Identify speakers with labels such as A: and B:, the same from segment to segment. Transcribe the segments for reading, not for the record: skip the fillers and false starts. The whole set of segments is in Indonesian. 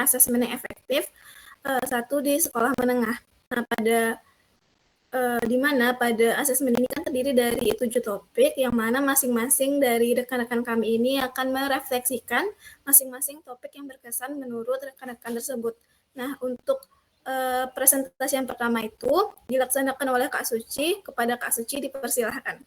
A: asesmen yang efektif, satu di sekolah menengah. Nah, di mana pada asesmen ini kan terdiri dari 7 topik, yang mana masing-masing dari rekan-rekan kami ini akan merefleksikan masing-masing topik yang berkesan menurut rekan-rekan tersebut. Nah, untuk presentasi yang pertama itu dilaksanakan oleh Kak Suci. Kepada Kak Suci dipersilahkan.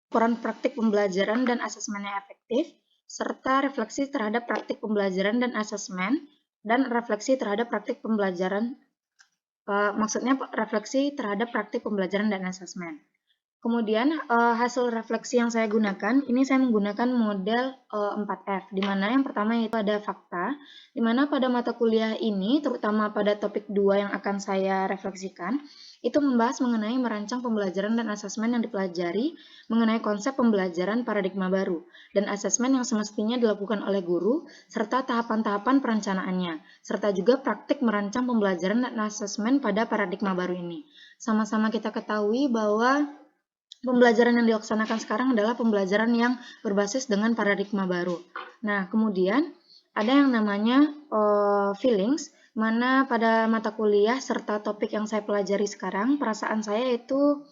B: Laporan praktik pembelajaran dan asesmen yang efektif, serta refleksi terhadap praktik pembelajaran dan asesmen, dan refleksi terhadap praktik pembelajaran, maksudnya refleksi terhadap praktik pembelajaran dan asesmen. Kemudian hasil refleksi yang saya gunakan, ini saya menggunakan model 4F, di mana yang pertama yaitu ada fakta, di mana pada mata kuliah ini, terutama pada topik 2 yang akan saya refleksikan, itu membahas mengenai merancang pembelajaran dan asesmen yang dipelajari, mengenai konsep pembelajaran paradigma baru, dan asesmen yang semestinya dilakukan oleh guru, serta tahapan-tahapan perencanaannya, serta juga praktik merancang pembelajaran dan asesmen pada paradigma baru ini. Sama-sama kita ketahui bahwa pembelajaran yang dilaksanakan sekarang adalah pembelajaran yang berbasis dengan paradigma baru. Nah, kemudian ada yang namanya feelings, mana pada mata kuliah serta topik yang saya pelajari sekarang, perasaan saya itu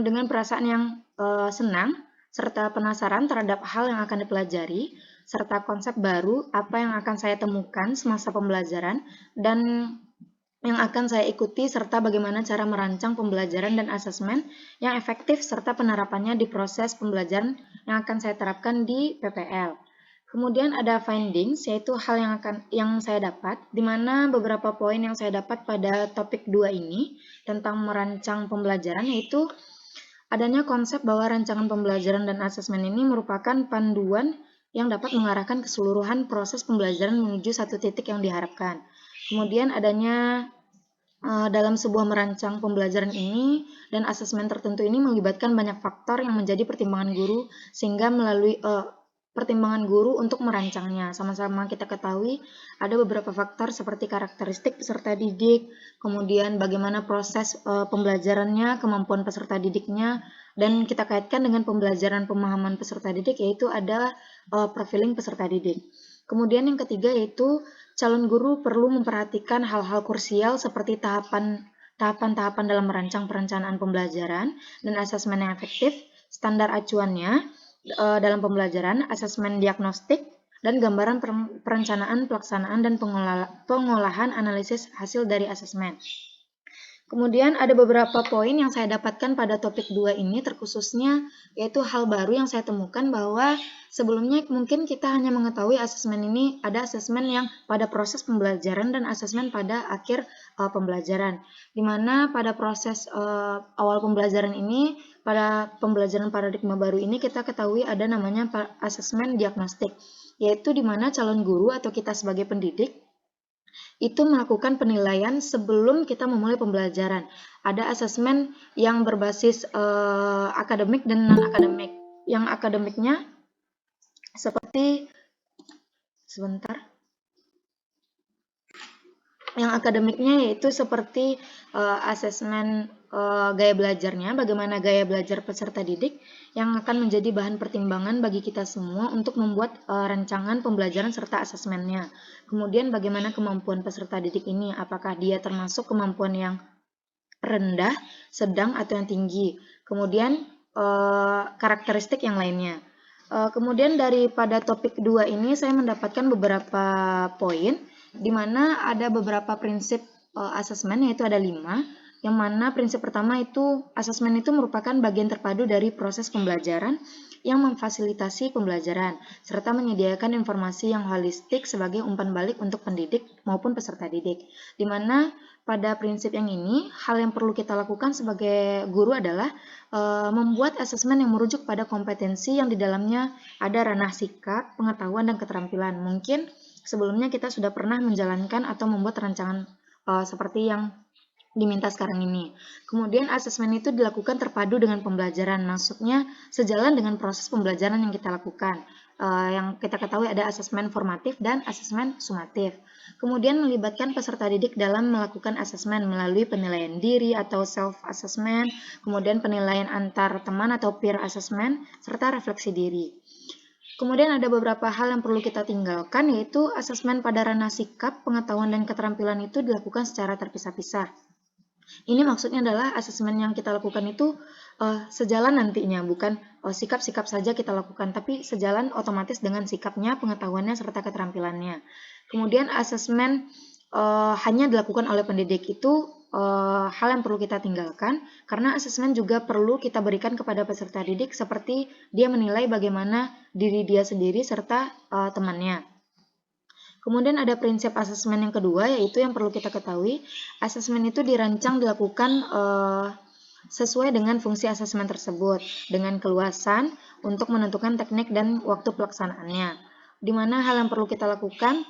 B: dengan perasaan yang senang serta penasaran terhadap hal yang akan dipelajari, serta konsep baru apa yang akan saya temukan semasa pembelajaran, dan yang akan saya ikuti, serta bagaimana cara merancang pembelajaran dan asesmen yang efektif serta penerapannya di proses pembelajaran yang akan saya terapkan di PPL. Kemudian ada findings, yaitu hal yang saya dapat, di mana beberapa poin yang saya dapat pada topik 2 ini tentang merancang pembelajaran, yaitu adanya konsep bahwa rancangan pembelajaran dan asesmen ini merupakan panduan yang dapat mengarahkan keseluruhan proses pembelajaran menuju satu titik yang diharapkan. Kemudian adanya dalam sebuah merancang pembelajaran ini dan asesmen tertentu ini melibatkan banyak faktor yang menjadi pertimbangan guru, sehingga melalui pertimbangan guru untuk merancangnya. Sama-sama kita ketahui ada beberapa faktor seperti karakteristik peserta didik, kemudian bagaimana proses pembelajarannya, kemampuan peserta didiknya, dan kita kaitkan dengan pembelajaran pemahaman peserta didik, yaitu ada profiling peserta didik. Kemudian yang ketiga yaitu calon guru perlu memperhatikan hal-hal krusial seperti tahapan-tahapan dalam merancang perencanaan pembelajaran dan asesmen yang efektif, standar acuannya dalam pembelajaran, asesmen diagnostik, dan gambaran perencanaan, pelaksanaan, dan pengolahan analisis hasil dari asesmen. Kemudian ada beberapa poin yang saya dapatkan pada topik 2 ini terkhususnya, yaitu hal baru yang saya temukan bahwa sebelumnya mungkin kita hanya mengetahui asesmen ini ada asesmen yang pada proses pembelajaran dan asesmen pada akhir pembelajaran. Di mana pada proses awal pembelajaran ini, pada pembelajaran paradigma baru ini kita ketahui ada namanya asesmen diagnostik, yaitu di mana calon guru atau kita sebagai pendidik itu melakukan penilaian sebelum kita memulai pembelajaran. Ada asesmen yang berbasis akademik dan non-akademik. Yang akademiknya seperti Yang akademiknya yaitu seperti asesmen gaya belajarnya, bagaimana gaya belajar peserta didik yang akan menjadi bahan pertimbangan bagi kita semua untuk membuat rancangan pembelajaran serta asesmennya. Kemudian bagaimana kemampuan peserta didik ini, apakah dia termasuk kemampuan yang rendah, sedang, atau yang tinggi. Kemudian karakteristik yang lainnya. Kemudian daripada topik 2 ini saya mendapatkan beberapa poin, di mana ada beberapa prinsip asesmen, yaitu ada 5, yang mana prinsip pertama itu asesmen itu merupakan bagian terpadu dari proses pembelajaran yang memfasilitasi pembelajaran, serta menyediakan informasi yang holistik sebagai umpan balik untuk pendidik maupun peserta didik. Di mana pada prinsip yang ini, hal yang perlu kita lakukan sebagai guru adalah membuat asesmen yang merujuk pada kompetensi yang di dalamnya ada ranah sikap, pengetahuan, dan keterampilan. Mungkin sebelumnya kita sudah pernah menjalankan atau membuat rancangan seperti yang diminta sekarang ini. Kemudian asesmen itu dilakukan terpadu dengan pembelajaran, maksudnya sejalan dengan proses pembelajaran yang kita lakukan. Yang kita ketahui ada asesmen formatif dan asesmen sumatif. Kemudian melibatkan peserta didik dalam melakukan asesmen melalui penilaian diri atau self-assessment, kemudian penilaian antar teman atau peer assessment, serta refleksi diri. Kemudian ada beberapa hal yang perlu kita tinggalkan, yaitu asesmen pada ranah sikap, pengetahuan, dan keterampilan itu dilakukan secara terpisah-pisah. Ini maksudnya adalah asesmen yang kita lakukan itu sejalan nantinya, bukan sikap-sikap saja kita lakukan, tapi sejalan otomatis dengan sikapnya, pengetahuannya, serta keterampilannya. Kemudian asesmen hanya dilakukan oleh pendidik itu hal yang perlu kita tinggalkan, karena asesmen juga perlu kita berikan kepada peserta didik seperti dia menilai bagaimana diri dia sendiri serta temannya. Kemudian ada prinsip asesmen yang kedua, yaitu yang perlu kita ketahui, asesmen itu dirancang dilakukan sesuai dengan fungsi asesmen tersebut, dengan keluasan untuk menentukan teknik dan waktu pelaksanaannya. Di mana hal yang perlu kita lakukan,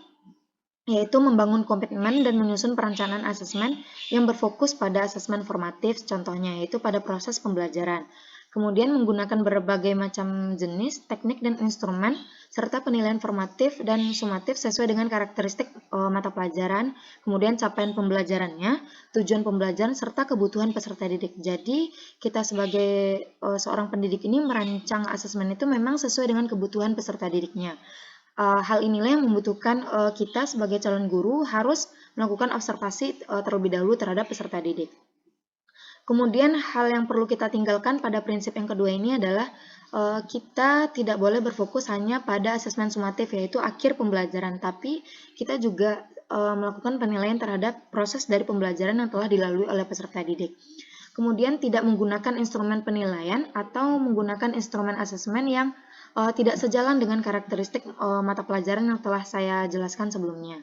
B: yaitu membangun komitmen dan menyusun perencanaan asesmen yang berfokus pada asesmen formatif, contohnya yaitu pada proses pembelajaran. Kemudian menggunakan berbagai macam jenis, teknik, dan instrumen, serta penilaian formatif dan sumatif sesuai dengan karakteristik mata pelajaran, kemudian capaian pembelajarannya, tujuan pembelajaran, serta kebutuhan peserta didik. Jadi, kita sebagai seorang pendidik ini merancang asesmen itu memang sesuai dengan kebutuhan peserta didiknya. Hal inilah yang membutuhkan kita sebagai calon guru harus melakukan observasi terlebih dahulu terhadap peserta didik. Kemudian hal yang perlu kita tinggalkan pada prinsip yang kedua ini adalah kita tidak boleh berfokus hanya pada asesmen sumatif, yaitu akhir pembelajaran, tapi kita juga melakukan penilaian terhadap proses dari pembelajaran yang telah dilalui oleh peserta didik. Kemudian tidak menggunakan instrumen penilaian atau menggunakan instrumen asesmen yang tidak sejalan dengan karakteristik mata pelajaran yang telah saya jelaskan sebelumnya.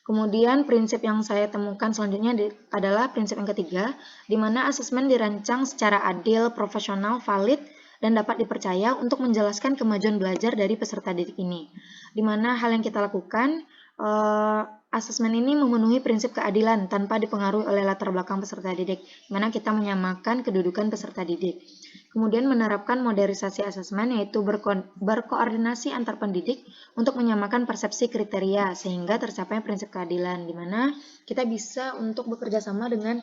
B: Kemudian prinsip yang saya temukan selanjutnya adalah prinsip yang ketiga, di mana asesmen dirancang secara adil, profesional, valid, dan dapat dipercaya untuk menjelaskan kemajuan belajar dari peserta didik ini. Di mana hal yang kita lakukan, asesmen ini memenuhi prinsip keadilan tanpa dipengaruhi oleh latar belakang peserta didik, di mana kita menyamakan kedudukan peserta didik. Kemudian menerapkan modernisasi asesmen, yaitu berkoordinasi antar pendidik untuk menyamakan persepsi kriteria sehingga tercapai prinsip keadilan, di mana kita bisa untuk bekerja sama dengan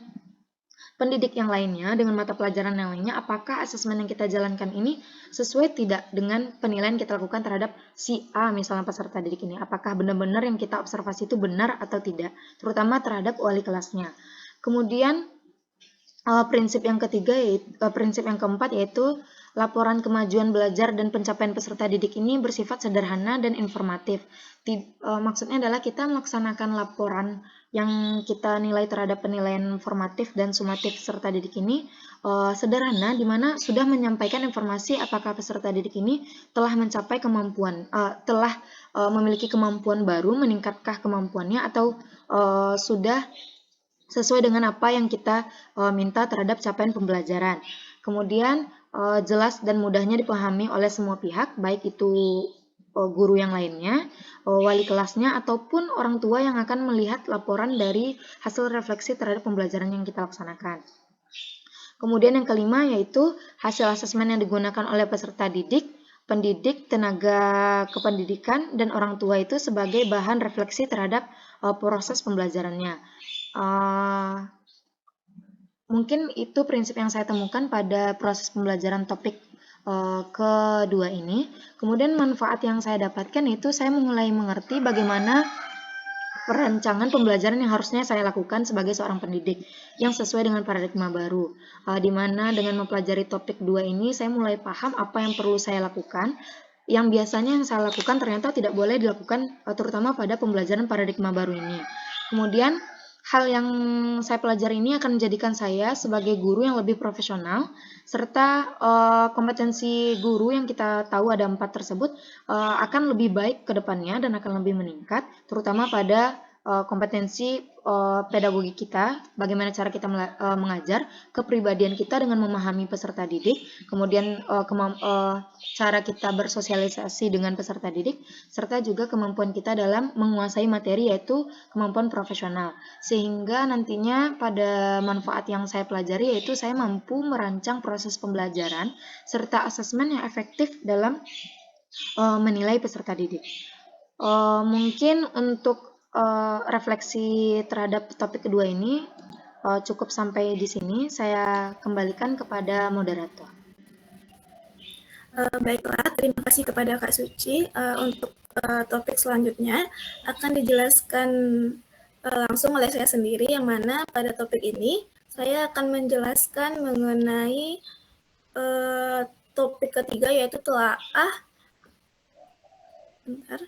B: pendidik yang lainnya, dengan mata pelajaran yang lainnya, apakah asesmen yang kita jalankan ini sesuai tidak dengan penilaian kita lakukan terhadap si A, misalnya peserta didik ini, apakah benar-benar yang kita observasi itu benar atau tidak, terutama terhadap wali kelasnya. Kemudian prinsip yang ketiga, prinsip yang keempat, yaitu laporan kemajuan belajar dan pencapaian peserta didik ini bersifat sederhana dan informatif. Maksudnya adalah kita melaksanakan laporan yang kita nilai terhadap penilaian formatif dan sumatif peserta didik ini sederhana, di mana sudah menyampaikan informasi apakah peserta didik ini telah mencapai kemampuan, telah memiliki kemampuan baru, meningkatkah kemampuannya, atau sudah sesuai dengan apa yang kita minta terhadap capaian pembelajaran. Kemudian jelas dan mudahnya dipahami oleh semua pihak, baik itu guru yang lainnya, wali kelasnya, ataupun orang tua yang akan melihat laporan dari hasil refleksi terhadap pembelajaran yang kita laksanakan. Kemudian yang kelima, yaitu hasil asesmen yang digunakan oleh peserta didik, pendidik, tenaga kependidikan, dan orang tua itu sebagai bahan refleksi terhadap proses pembelajarannya. Mungkin itu prinsip yang saya temukan pada proses pembelajaran topik kedua ini. Kemudian manfaat yang saya dapatkan itu saya mulai mengerti bagaimana perancangan pembelajaran yang harusnya saya lakukan sebagai seorang pendidik yang sesuai dengan paradigma baru. Di mana dengan mempelajari topik 2 ini saya mulai paham apa yang perlu saya lakukan, yang biasanya yang saya lakukan ternyata tidak boleh dilakukan terutama pada pembelajaran paradigma baru ini. Kemudian hal yang saya pelajari ini akan menjadikan saya sebagai guru yang lebih profesional, serta kompetensi guru yang kita tahu ada 4 tersebut akan lebih baik ke depannya dan akan lebih meningkat, terutama pada kompetensi pedagogi kita, bagaimana cara kita mengajar, kepribadian kita dengan memahami peserta didik, kemudian cara kita bersosialisasi dengan peserta didik, serta juga kemampuan kita dalam menguasai materi, yaitu kemampuan profesional. Sehingga nantinya pada manfaat yang saya pelajari, yaitu saya mampu merancang proses pembelajaran serta asesmen yang efektif dalam menilai peserta didik. Mungkin untuk refleksi terhadap topik kedua ini cukup sampai di sini. Saya kembalikan kepada moderator.
A: Baiklah, terima kasih kepada Kak Suci. Untuk topik selanjutnya akan dijelaskan langsung oleh saya sendiri, yang mana pada topik ini saya akan menjelaskan mengenai topik ketiga, yaitu telaah. Bentar.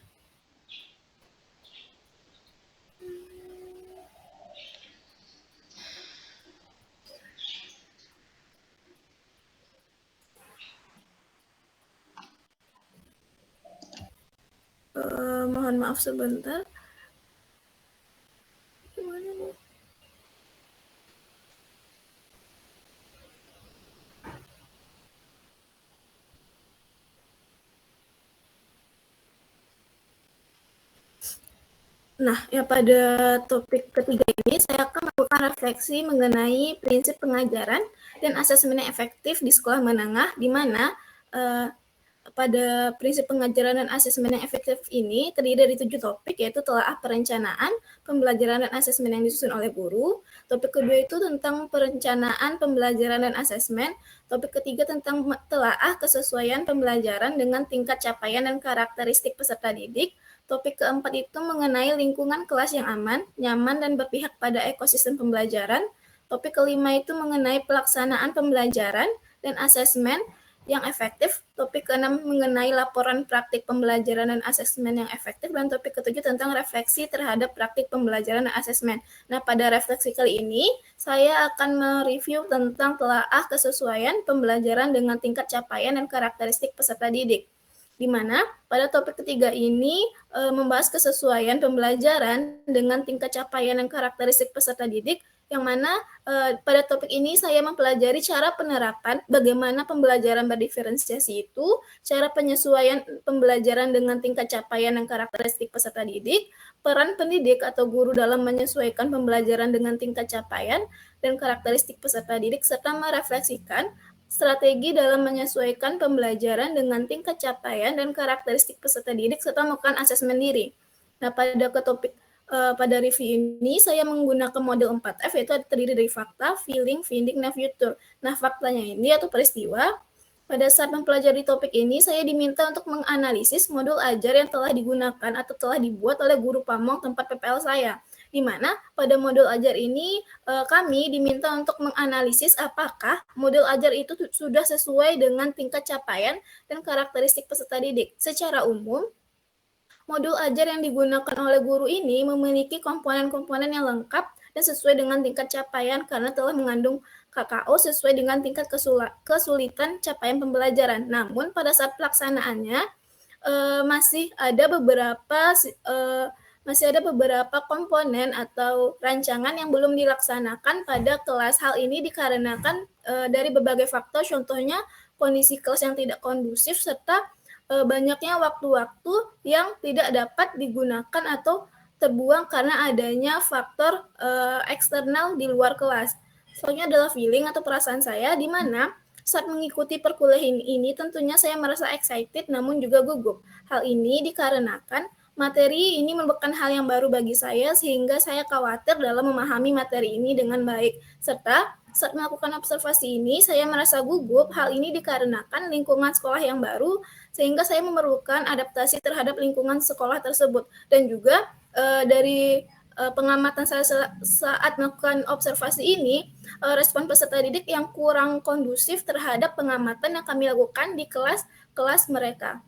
A: Mohon maaf sebentar. Gimana nih? Nah, ya pada topik ketiga ini saya akan melakukan refleksi mengenai prinsip pengajaran dan asesmen yang efektif di sekolah menengah, di mana pada prinsip pengajaran dan asesmen yang efektif ini terdiri dari 7 topik, yaitu telaah perencanaan, pembelajaran dan asesmen yang disusun oleh guru. Topik kedua itu tentang perencanaan, pembelajaran dan asesmen. Topik ketiga tentang telaah kesesuaian pembelajaran dengan tingkat capaian dan karakteristik peserta didik. Topik keempat itu mengenai lingkungan kelas yang aman, nyaman, dan berpihak pada ekosistem pembelajaran. Topik kelima itu mengenai pelaksanaan pembelajaran dan asesmen yang efektif. Topik keenam mengenai laporan praktik pembelajaran dan asesmen yang efektif, dan topik ketujuh tentang refleksi terhadap praktik pembelajaran dan asesmen. Nah, pada refleksi kali ini saya akan mereview tentang telaah kesesuaian pembelajaran dengan tingkat capaian dan karakteristik peserta didik, di mana pada topik ketiga ini membahas kesesuaian pembelajaran dengan tingkat capaian dan karakteristik peserta didik, yang mana pada topik ini saya mempelajari cara penerapan bagaimana pembelajaran berdiferensiasi itu, cara penyesuaian pembelajaran dengan tingkat capaian dan karakteristik peserta didik, peran pendidik atau guru dalam menyesuaikan pembelajaran dengan tingkat capaian dan karakteristik peserta didik, serta merefleksikan strategi dalam menyesuaikan pembelajaran dengan tingkat capaian dan karakteristik peserta didik, serta melakukan asesmen diri. Nah, pada review ini saya menggunakan model 4F, yaitu terdiri dari fakta, feeling, finding, dan future. Nah, faktanya ini atau peristiwa, pada saat mempelajari topik ini saya diminta untuk menganalisis modul ajar yang telah digunakan atau telah dibuat oleh guru pamong tempat PPL saya, di mana pada modul ajar ini kami diminta untuk menganalisis apakah modul ajar itu sudah sesuai dengan tingkat capaian dan karakteristik peserta didik. Secara umum, modul ajar yang digunakan oleh guru ini memiliki komponen-komponen yang lengkap dan sesuai dengan tingkat capaian karena telah mengandung KKO sesuai dengan tingkat kesulitan capaian pembelajaran. Namun pada saat pelaksanaannya masih ada beberapa komponen atau rancangan yang belum dilaksanakan pada kelas. Hal ini dikarenakan dari berbagai faktor, contohnya kondisi kelas yang tidak kondusif serta banyaknya waktu-waktu yang tidak dapat digunakan atau terbuang karena adanya faktor eksternal di luar kelas. Soalnya adalah feeling atau perasaan saya, di mana saat mengikuti perkuliahan ini tentunya saya merasa excited namun juga gugup. Hal ini dikarenakan materi ini merupakan hal yang baru bagi saya, sehingga saya khawatir dalam memahami materi ini dengan baik. Serta saat melakukan observasi ini saya merasa gugup. Hal ini dikarenakan lingkungan sekolah yang baru, sehingga saya memerlukan adaptasi terhadap lingkungan sekolah tersebut. Dan juga dari pengamatan saya saat melakukan observasi ini, respon peserta didik yang kurang kondusif terhadap pengamatan yang kami lakukan di kelas mereka.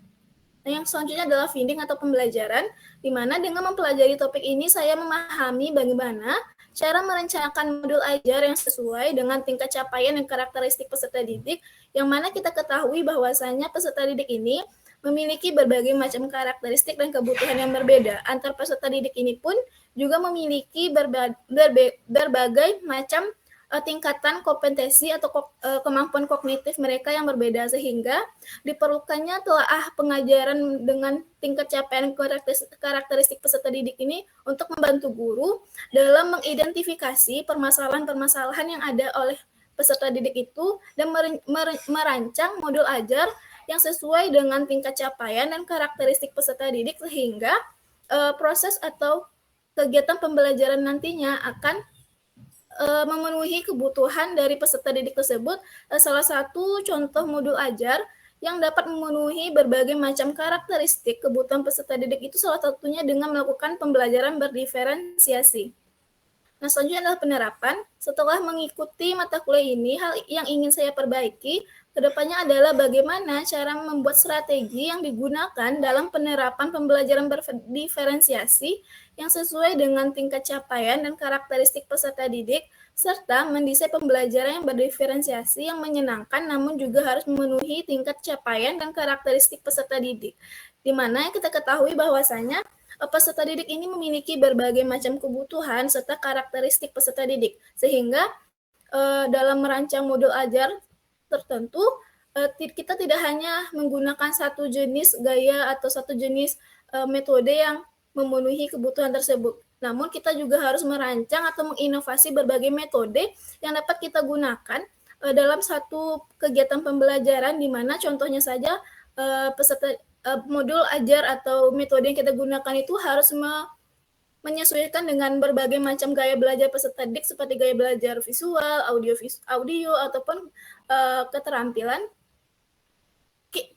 A: Nah, yang selanjutnya adalah finding atau pembelajaran, di mana dengan mempelajari topik ini saya memahami bagaimana cara merencanakan modul ajar yang sesuai dengan tingkat capaian dan karakteristik peserta didik, yang mana kita ketahui bahwasanya peserta didik ini memiliki berbagai macam karakteristik dan kebutuhan yang berbeda. Antar peserta didik ini pun juga memiliki berbagai macam tingkatan kompetensi atau kemampuan kognitif mereka yang berbeda, sehingga diperlukannya telaah pengajaran dengan tingkat capaian karakteristik peserta didik ini untuk membantu guru dalam mengidentifikasi permasalahan-permasalahan yang ada oleh peserta didik itu dan merancang modul ajar yang sesuai dengan tingkat capaian dan karakteristik peserta didik, sehingga proses atau kegiatan pembelajaran nantinya akan memenuhi kebutuhan dari peserta didik tersebut. Salah satu contoh modul ajar yang dapat memenuhi berbagai macam karakteristik kebutuhan peserta didik itu salah satunya dengan melakukan pembelajaran berdiferensiasi. Nah, selanjutnya adalah penerapan. Setelah mengikuti mata kuliah ini, hal yang ingin saya perbaiki kedepannya adalah bagaimana cara membuat strategi yang digunakan dalam penerapan pembelajaran berdiferensiasi yang sesuai dengan tingkat capaian dan karakteristik peserta didik, serta mendesain pembelajaran yang berdiferensiasi yang menyenangkan namun juga harus memenuhi tingkat capaian dan karakteristik peserta didik. Di mana kita ketahui bahwasanya peserta didik ini memiliki berbagai macam kebutuhan serta karakteristik peserta didik, sehingga dalam merancang modul ajar tertentu kita tidak hanya menggunakan satu jenis gaya atau satu jenis metode yang memenuhi kebutuhan tersebut, namun kita juga harus merancang atau menginovasi berbagai metode yang dapat kita gunakan dalam satu kegiatan pembelajaran, di mana contohnya saja peserta modul ajar atau metode yang kita gunakan itu harus menyesuaikan dengan berbagai macam gaya belajar peserta didik seperti gaya belajar visual, audio ataupun keterampilan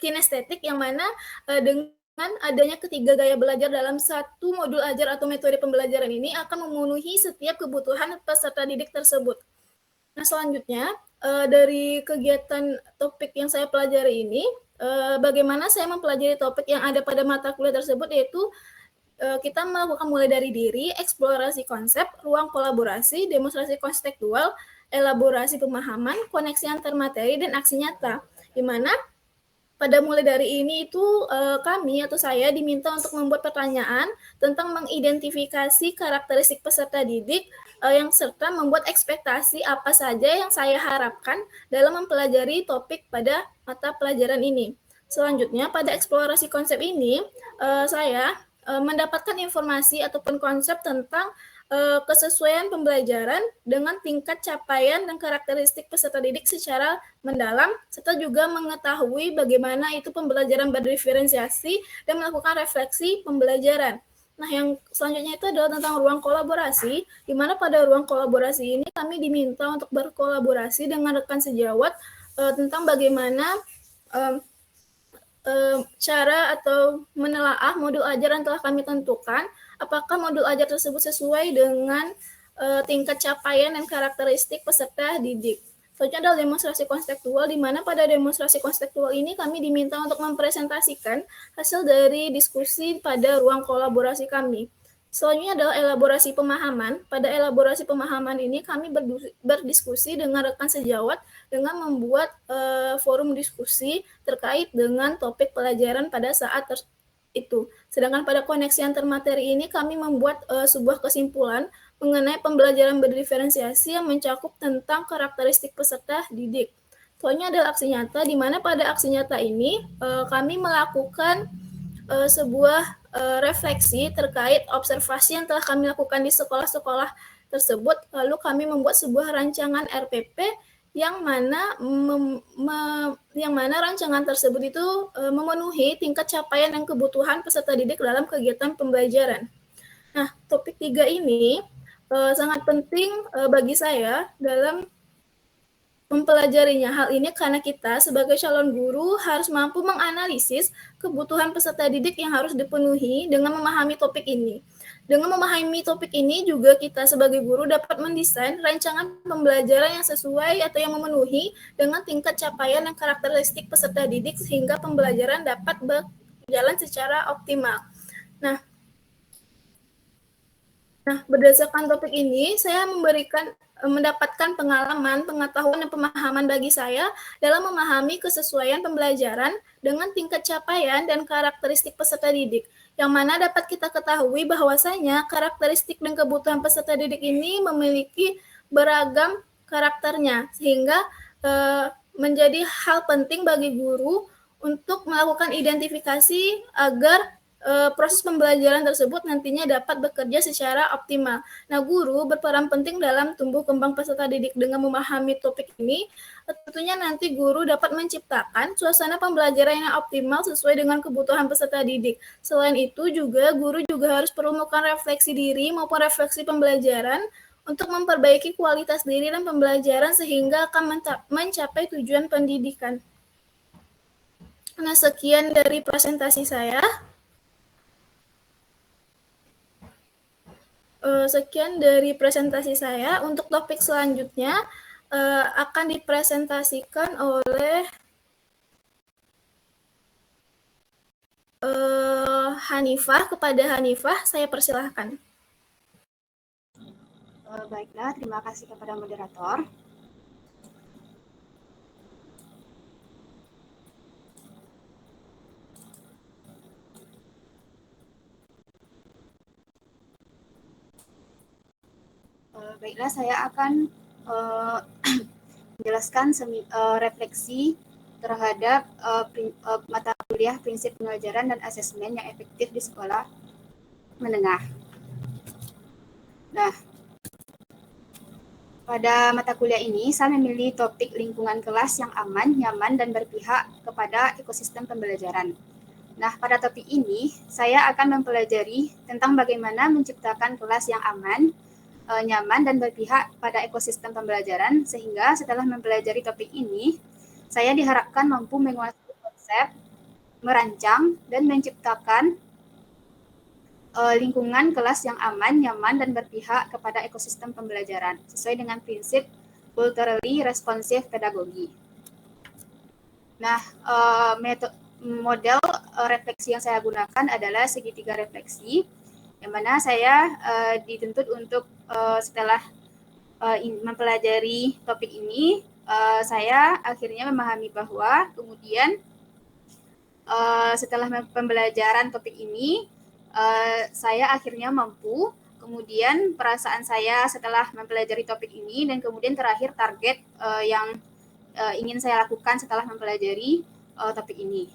A: kinestetik yang mana dengan adanya ketiga gaya belajar dalam satu modul ajar atau metode pembelajaran ini akan memenuhi setiap kebutuhan peserta didik tersebut. Nah, selanjutnya dari kegiatan topik yang saya pelajari ini, bagaimana saya mempelajari topik yang ada pada mata kuliah tersebut, yaitu kita melakukan mulai dari diri, eksplorasi konsep, ruang kolaborasi, demonstrasi konseptual, elaborasi pemahaman, koneksi antar materi, dan aksi nyata. Di mana pada mulai dari ini itu kami atau saya diminta untuk membuat pertanyaan tentang mengidentifikasi karakteristik peserta didik yang serta membuat ekspektasi apa saja yang saya harapkan dalam mempelajari topik pada mata pelajaran ini. Selanjutnya, pada eksplorasi konsep ini, saya mendapatkan informasi ataupun konsep tentang kesesuaian pembelajaran dengan tingkat capaian dan karakteristik peserta didik secara mendalam, serta juga mengetahui bagaimana itu pembelajaran berdiferensiasi dan melakukan refleksi pembelajaran. Nah, yang selanjutnya itu adalah tentang ruang kolaborasi, di mana pada ruang kolaborasi ini kami diminta untuk berkolaborasi dengan rekan sejawat tentang bagaimana cara atau menelaah modul ajar yang telah kami tentukan, apakah modul ajar tersebut sesuai dengan tingkat capaian dan karakteristik peserta didik. Selanjutnya adalah demonstrasi konseptual, di mana pada demonstrasi konseptual ini kami diminta untuk mempresentasikan hasil dari diskusi pada ruang kolaborasi kami. Selanjutnya adalah elaborasi pemahaman. Pada elaborasi pemahaman ini kami berdiskusi dengan rekan sejawat dengan membuat forum diskusi terkait dengan topik pelajaran pada saat itu. Sedangkan pada koneksi antar materi ini kami membuat sebuah kesimpulan mengenai pembelajaran berdiferensiasi yang mencakup tentang karakteristik peserta didik. Selanjutnya adalah aksi nyata, di mana pada aksi nyata ini kami melakukan sebuah refleksi terkait observasi yang telah kami lakukan di sekolah-sekolah tersebut. Lalu kami membuat sebuah rancangan RPP yang mana rancangan tersebut itu memenuhi tingkat capaian dan kebutuhan peserta didik dalam kegiatan pembelajaran. Nah, topik 3 ini sangat penting bagi saya dalam mempelajarinya. Hal ini karena kita sebagai calon guru harus mampu menganalisis kebutuhan peserta didik yang harus dipenuhi dengan memahami topik ini. Dengan memahami topik ini juga kita sebagai guru dapat mendesain rancangan pembelajaran yang sesuai atau yang memenuhi dengan tingkat capaian dan karakteristik peserta didik sehingga pembelajaran dapat berjalan secara optimal. Nah, berdasarkan topik ini, saya mendapatkan pengalaman, pengetahuan, dan pemahaman bagi saya dalam memahami kesesuaian pembelajaran dengan tingkat capaian dan karakteristik peserta didik, yang mana dapat kita ketahui bahwasanya karakteristik dan kebutuhan peserta didik ini memiliki beragam karakternya, sehingga menjadi hal penting bagi guru untuk melakukan identifikasi agar proses pembelajaran tersebut nantinya dapat bekerja secara optimal. Nah, guru berperan penting dalam tumbuh kembang peserta didik. Dengan memahami topik ini, tentunya nanti guru dapat menciptakan suasana pembelajaran yang optimal sesuai dengan kebutuhan peserta didik. Selain itu juga, guru juga harus perlu melakukan refleksi diri maupun refleksi pembelajaran untuk memperbaiki kualitas diri dan pembelajaran sehingga akan mencapai tujuan pendidikan. Nah, sekian dari presentasi saya. Sekian dari presentasi saya. Untuk topik selanjutnya akan dipresentasikan oleh Hanifah. Kepada Hanifah, saya persilahkan.
C: Baiklah, terima kasih kepada moderator. Baiklah, saya akan menjelaskan refleksi terhadap mata kuliah prinsip pembelajaran dan asesmen yang efektif di sekolah menengah. Nah, Pada mata kuliah ini, saya memilih topik lingkungan kelas yang aman, nyaman, dan berpihak kepada ekosistem pembelajaran. Nah, pada topik ini, saya akan mempelajari tentang bagaimana menciptakan kelas yang aman, nyaman, dan berpihak pada ekosistem pembelajaran, sehingga setelah mempelajari topik ini, saya diharapkan mampu menguasai konsep, merancang, dan menciptakan lingkungan kelas yang aman, nyaman, dan berpihak kepada ekosistem pembelajaran sesuai dengan prinsip culturally responsive pedagogi. Nah, model refleksi yang saya gunakan adalah segitiga refleksi, yang mana saya dituntut untuk setelah mempelajari topik ini, saya akhirnya memahami bahwa kemudian setelah pembelajaran topik ini, saya akhirnya mampu, kemudian perasaan saya setelah mempelajari topik ini, dan kemudian terakhir target yang ingin saya lakukan setelah mempelajari topik ini.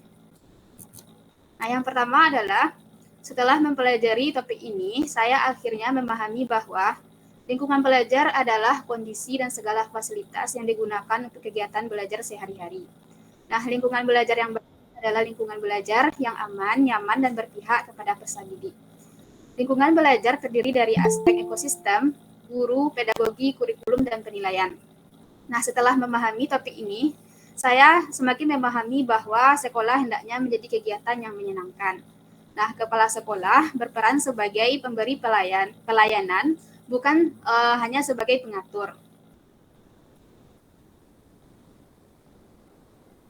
C: Nah, yang pertama adalah setelah mempelajari topik ini, saya akhirnya memahami bahwa lingkungan belajar adalah kondisi dan segala fasilitas yang digunakan untuk kegiatan belajar sehari-hari. Nah, lingkungan belajar yang adalah lingkungan belajar yang aman, nyaman, dan berpihak kepada peserta didik. Lingkungan belajar terdiri dari aspek ekosistem, guru, pedagogi, kurikulum, dan penilaian. Nah, setelah memahami topik ini, saya semakin memahami bahwa sekolah hendaknya menjadi kegiatan yang menyenangkan. Nah, kepala sekolah berperan sebagai pemberi pelayanan, bukan hanya sebagai pengatur.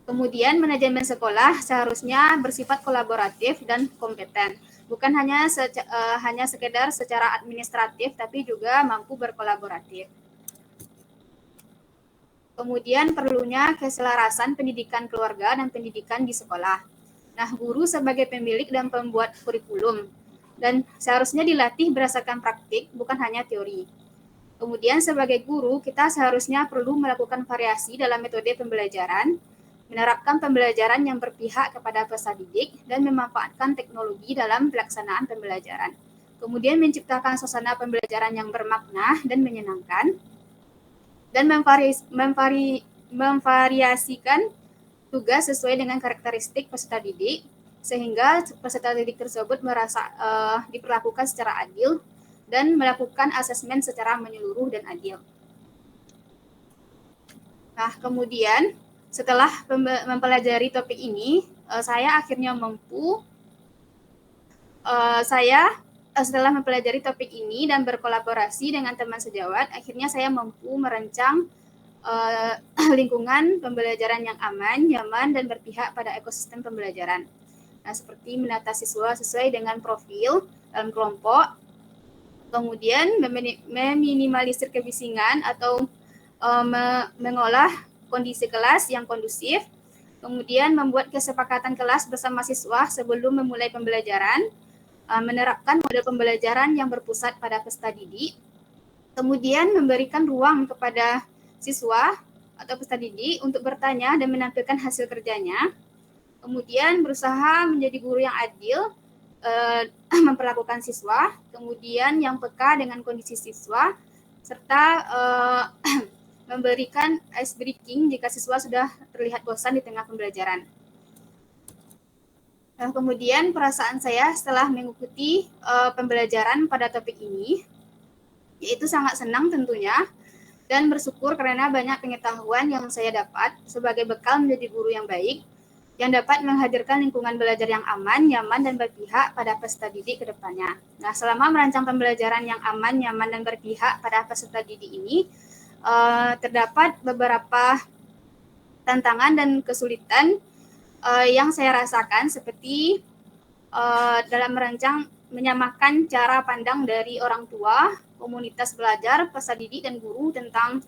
C: Kemudian manajemen sekolah seharusnya bersifat kolaboratif dan kompeten, bukan hanya sekedar secara administratif, tapi juga mampu berkolaboratif. Kemudian perlunya keselarasan pendidikan keluarga dan pendidikan di sekolah. Nah, guru sebagai pemilik dan pembuat kurikulum, dan seharusnya dilatih berdasarkan praktik, bukan hanya teori. Kemudian sebagai guru, kita seharusnya perlu melakukan variasi dalam metode pembelajaran, menerapkan pembelajaran yang berpihak kepada peserta didik, dan memanfaatkan teknologi dalam pelaksanaan pembelajaran. Kemudian menciptakan suasana pembelajaran yang bermakna dan menyenangkan, dan memvariasikan tugas sesuai dengan karakteristik peserta didik, sehingga peserta didik tersebut merasa diperlakukan secara adil dan melakukan asesmen secara menyeluruh dan adil. Nah, kemudian setelah mempelajari topik ini, saya akhirnya mampu, setelah mempelajari topik ini dan berkolaborasi dengan teman sejawat, akhirnya saya mampu merancang lingkungan pembelajaran yang aman, nyaman, dan berpihak pada ekosistem pembelajaran. Nah, seperti menata siswa sesuai dengan profil dalam kelompok, kemudian meminimalisir kebisingan atau mengolah kondisi kelas yang kondusif, kemudian membuat kesepakatan kelas bersama siswa sebelum memulai pembelajaran, menerapkan model pembelajaran yang berpusat pada peserta didik, kemudian memberikan ruang kepada siswa atau peserta didik untuk bertanya dan menampilkan hasil kerjanya, kemudian berusaha menjadi guru yang adil, memperlakukan siswa, kemudian yang peka dengan kondisi siswa, serta memberikan ice breaking jika siswa sudah terlihat bosan di tengah pembelajaran. Nah, kemudian perasaan saya setelah mengikuti pembelajaran pada topik ini, yaitu sangat senang tentunya, dan bersyukur karena banyak pengetahuan yang saya dapat sebagai bekal menjadi guru yang baik, yang dapat menghadirkan lingkungan belajar yang aman, nyaman, dan berpihak pada peserta didik ke depannya. Nah, selama merancang pembelajaran yang aman, nyaman, dan berpihak pada peserta didik ini, terdapat beberapa tantangan dan kesulitan yang saya rasakan, seperti dalam merancang menyamakan cara pandang dari orang tua, komunitas belajar, peserta didik, dan guru tentang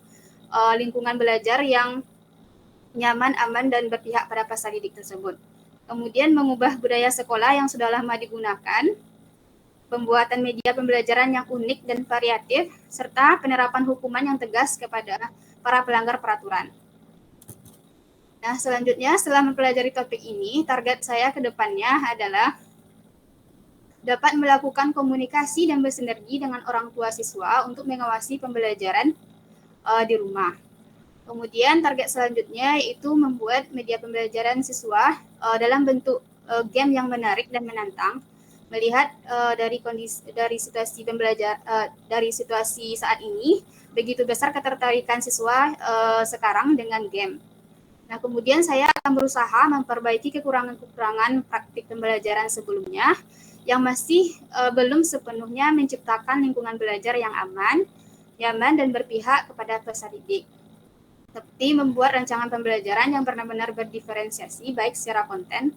C: lingkungan belajar yang nyaman, aman, dan berpihak pada peserta didik tersebut. Kemudian mengubah budaya sekolah yang sudah lama digunakan, pembuatan media pembelajaran yang unik dan variatif, serta penerapan hukuman yang tegas kepada para pelanggar peraturan. Nah, selanjutnya setelah mempelajari topik ini, target saya ke depannya adalah dapat melakukan komunikasi dan bersinergi dengan orang tua siswa untuk mengawasi pembelajaran di rumah. Kemudian target selanjutnya yaitu membuat media pembelajaran siswa dalam bentuk game yang menarik dan menantang. Melihat dari situasi dari situasi saat ini, begitu besar ketertarikan siswa sekarang dengan game. Nah, kemudian saya akan berusaha memperbaiki kekurangan-kekurangan praktik pembelajaran sebelumnya yang masih belum sepenuhnya menciptakan lingkungan belajar yang aman, nyaman, dan berpihak kepada peserta didik. Seperti membuat rancangan pembelajaran yang benar-benar berdiferensiasi baik secara konten,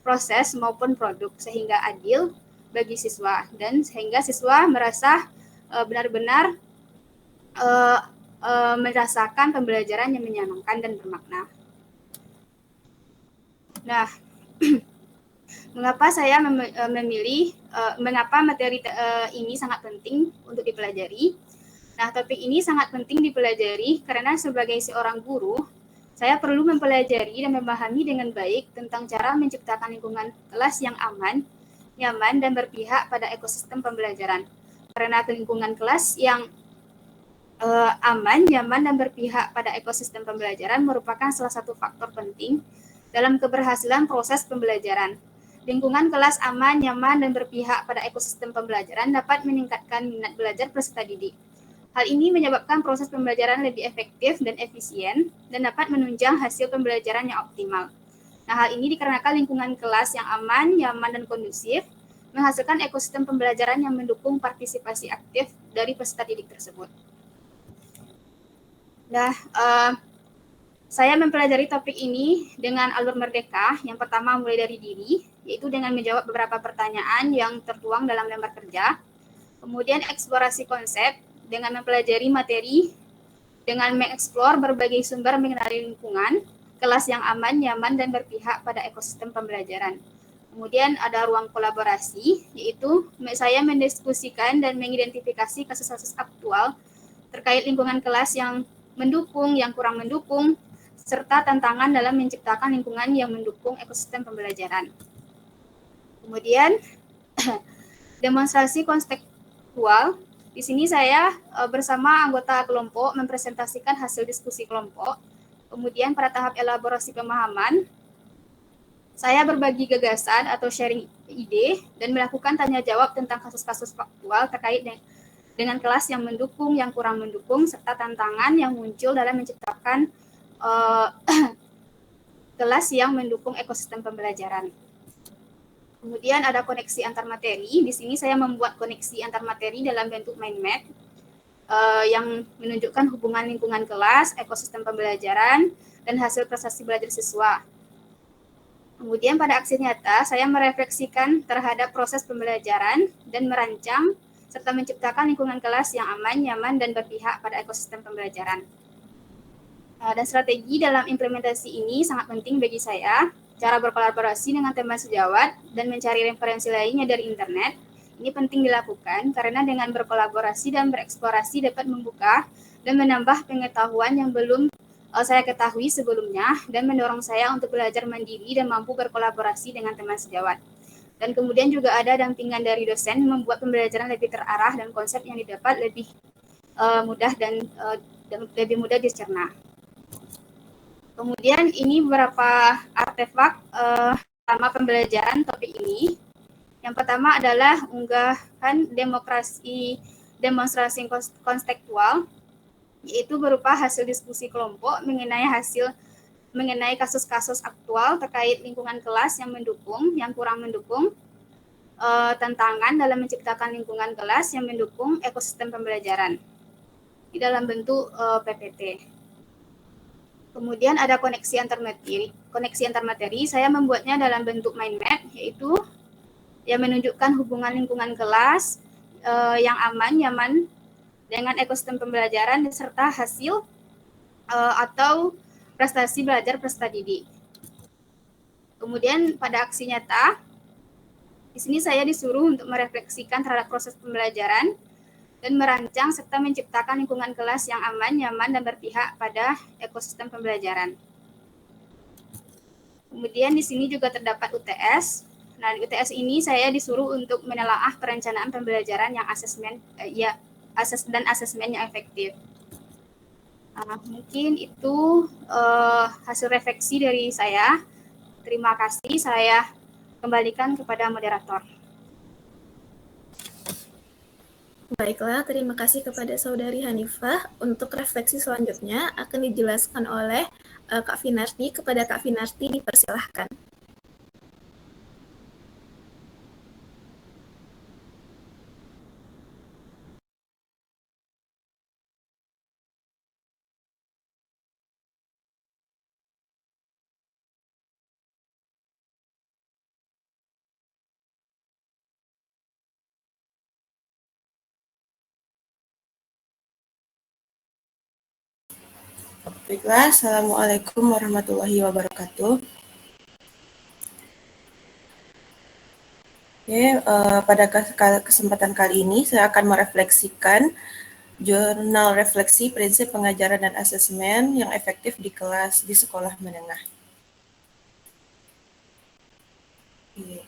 C: proses maupun produk sehingga adil bagi siswa dan sehingga siswa merasa benar-benar merasakan pembelajaran yang menyenangkan dan bermakna. Nah, mengapa saya memilih mengapa materi ini sangat penting untuk dipelajari? Nah, topik ini sangat penting dipelajari karena sebagai seorang guru, saya perlu mempelajari dan memahami dengan baik tentang cara menciptakan lingkungan kelas yang aman, nyaman, dan berpihak pada ekosistem pembelajaran. Karena lingkungan kelas yang aman, nyaman, dan berpihak pada ekosistem pembelajaran merupakan salah satu faktor penting dalam keberhasilan proses pembelajaran. Lingkungan kelas aman, nyaman, dan berpihak pada ekosistem pembelajaran dapat meningkatkan minat belajar peserta didik. Hal ini menyebabkan proses pembelajaran lebih efektif dan efisien dan dapat menunjang hasil pembelajaran yang optimal. Nah, hal ini dikarenakan lingkungan kelas yang aman, nyaman, dan kondusif menghasilkan ekosistem pembelajaran yang mendukung partisipasi aktif dari peserta didik tersebut. Nah, saya mempelajari topik ini dengan alur merdeka. Yang pertama mulai dari diri, yaitu dengan menjawab beberapa pertanyaan yang tertuang dalam lembar kerja. Kemudian eksplorasi konsep, dengan mempelajari materi, dengan mengeksplor berbagai sumber mengenai lingkungan, kelas yang aman, nyaman, dan berpihak pada ekosistem pembelajaran. Kemudian ada ruang kolaborasi, yaitu saya mendiskusikan dan mengidentifikasi kasus-kasus aktual terkait lingkungan kelas yang mendukung, yang kurang mendukung, serta tantangan dalam menciptakan lingkungan yang mendukung ekosistem pembelajaran. Kemudian demonstrasi konstekstual. Di sini saya bersama anggota kelompok mempresentasikan hasil diskusi kelompok. Kemudian pada tahap elaborasi pemahaman, saya berbagi gagasan atau sharing ide dan melakukan tanya jawab tentang kasus-kasus faktual terkait dengan kelas yang mendukung, yang kurang mendukung, serta tantangan yang muncul dalam menciptakan kelas yang mendukung ekosistem pembelajaran. Kemudian ada koneksi antar materi. Di sini saya membuat koneksi antar materi dalam bentuk mind map yang menunjukkan hubungan lingkungan kelas, ekosistem pembelajaran, dan hasil prestasi belajar siswa. Kemudian pada aksi nyata, saya merefleksikan terhadap proses pembelajaran dan merancang serta menciptakan lingkungan kelas yang aman, nyaman, dan berpihak pada ekosistem pembelajaran. Dan strategi dalam implementasi ini sangat penting bagi saya. Cara berkolaborasi dengan teman sejawat dan mencari referensi lainnya dari internet. Ini penting dilakukan karena dengan berkolaborasi dan bereksplorasi dapat membuka dan menambah pengetahuan yang belum saya ketahui sebelumnya dan mendorong saya untuk belajar mandiri dan mampu berkolaborasi dengan teman sejawat. Dan kemudian juga ada dampingan dari dosen membuat pembelajaran lebih terarah dan konsep yang didapat lebih mudah dan lebih mudah dicerna. Kemudian ini beberapa artefak selama pembelajaran topik ini. Yang pertama adalah unggahan demonstrasi konstekstual, yaitu berupa hasil diskusi kelompok mengenai kasus-kasus aktual terkait lingkungan kelas yang mendukung, yang kurang mendukung, tantangan dalam menciptakan lingkungan kelas yang mendukung ekosistem pembelajaran di dalam bentuk PPT. Kemudian ada koneksi antar materi. Saya membuatnya dalam bentuk mind map, yaitu yang menunjukkan hubungan lingkungan kelas yang aman, nyaman dengan ekosistem pembelajaran serta hasil atau prestasi belajar peserta didik. Kemudian pada aksi nyata, di sini saya disuruh untuk merefleksikan terhadap proses pembelajaran dan merancang serta menciptakan lingkungan kelas yang aman, nyaman, dan berpihak pada ekosistem pembelajaran. Kemudian di sini juga terdapat UTS. Nah, di UTS ini saya disuruh untuk menelaah perencanaan pembelajaran yang asesmen yang efektif. Mungkin itu hasil refleksi dari saya. Terima kasih, saya kembalikan kepada moderator.
A: Baiklah, terima kasih kepada Saudari Hanifah. Untuk refleksi selanjutnya akan dijelaskan oleh Kak Finarti. Kepada Kak Finarti dipersilahkan.
D: Baiklah, Assalamualaikum warahmatullahi wabarakatuh. Oke, pada kesempatan kali ini saya akan merefleksikan jurnal refleksi prinsip pengajaran dan asesmen yang efektif di kelas di sekolah menengah. Oke.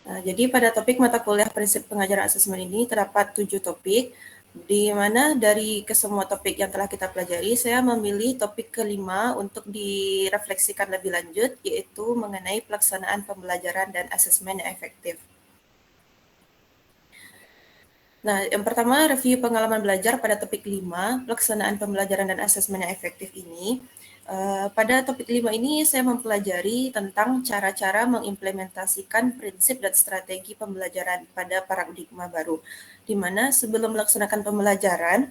D: Nah, jadi pada topik mata kuliah prinsip pengajaran asesmen ini terdapat 7 topik, di mana dari kesemua topik yang telah kita pelajari, saya memilih topik kelima untuk direfleksikan lebih lanjut, yaitu mengenai pelaksanaan pembelajaran dan asesmen yang efektif. Nah, yang pertama, review pengalaman belajar pada topik 5, pelaksanaan pembelajaran dan asesmen yang efektif ini. Pada topik 5 ini, saya mempelajari tentang cara-cara mengimplementasikan prinsip dan strategi pembelajaran pada paradigma baru, di mana sebelum melaksanakan pembelajaran,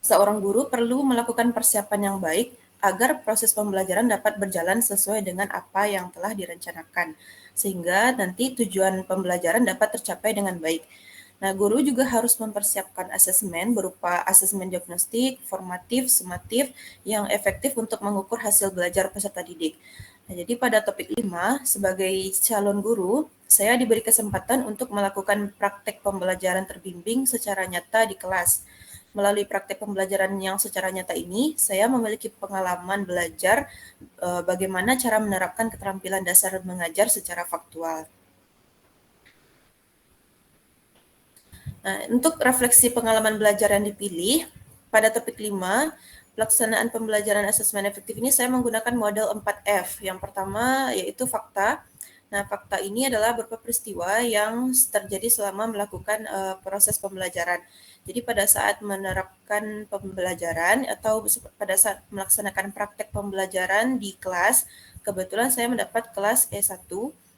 D: seorang guru perlu melakukan persiapan yang baik agar proses pembelajaran dapat berjalan sesuai dengan apa yang telah direncanakan, sehingga nanti tujuan pembelajaran dapat tercapai dengan baik. Nah, guru juga harus mempersiapkan asesmen berupa asesmen diagnostik, formatif, sumatif yang efektif untuk mengukur hasil belajar peserta didik. Nah, jadi pada topik 5, sebagai calon guru, saya diberi kesempatan untuk melakukan praktek pembelajaran terbimbing secara nyata di kelas. Melalui praktek pembelajaran yang secara nyata ini, saya memiliki pengalaman belajar bagaimana cara menerapkan keterampilan dasar mengajar secara faktual. Nah, untuk refleksi pengalaman belajar yang dipilih, pada topik 5, pelaksanaan pembelajaran asesmen efektif ini saya menggunakan model 4F. Yang pertama yaitu fakta. Nah, fakta ini adalah berupa peristiwa yang terjadi selama melakukan proses pembelajaran. Jadi pada saat menerapkan pembelajaran atau pada saat melaksanakan praktek pembelajaran di kelas, kebetulan saya mendapat kelas E1.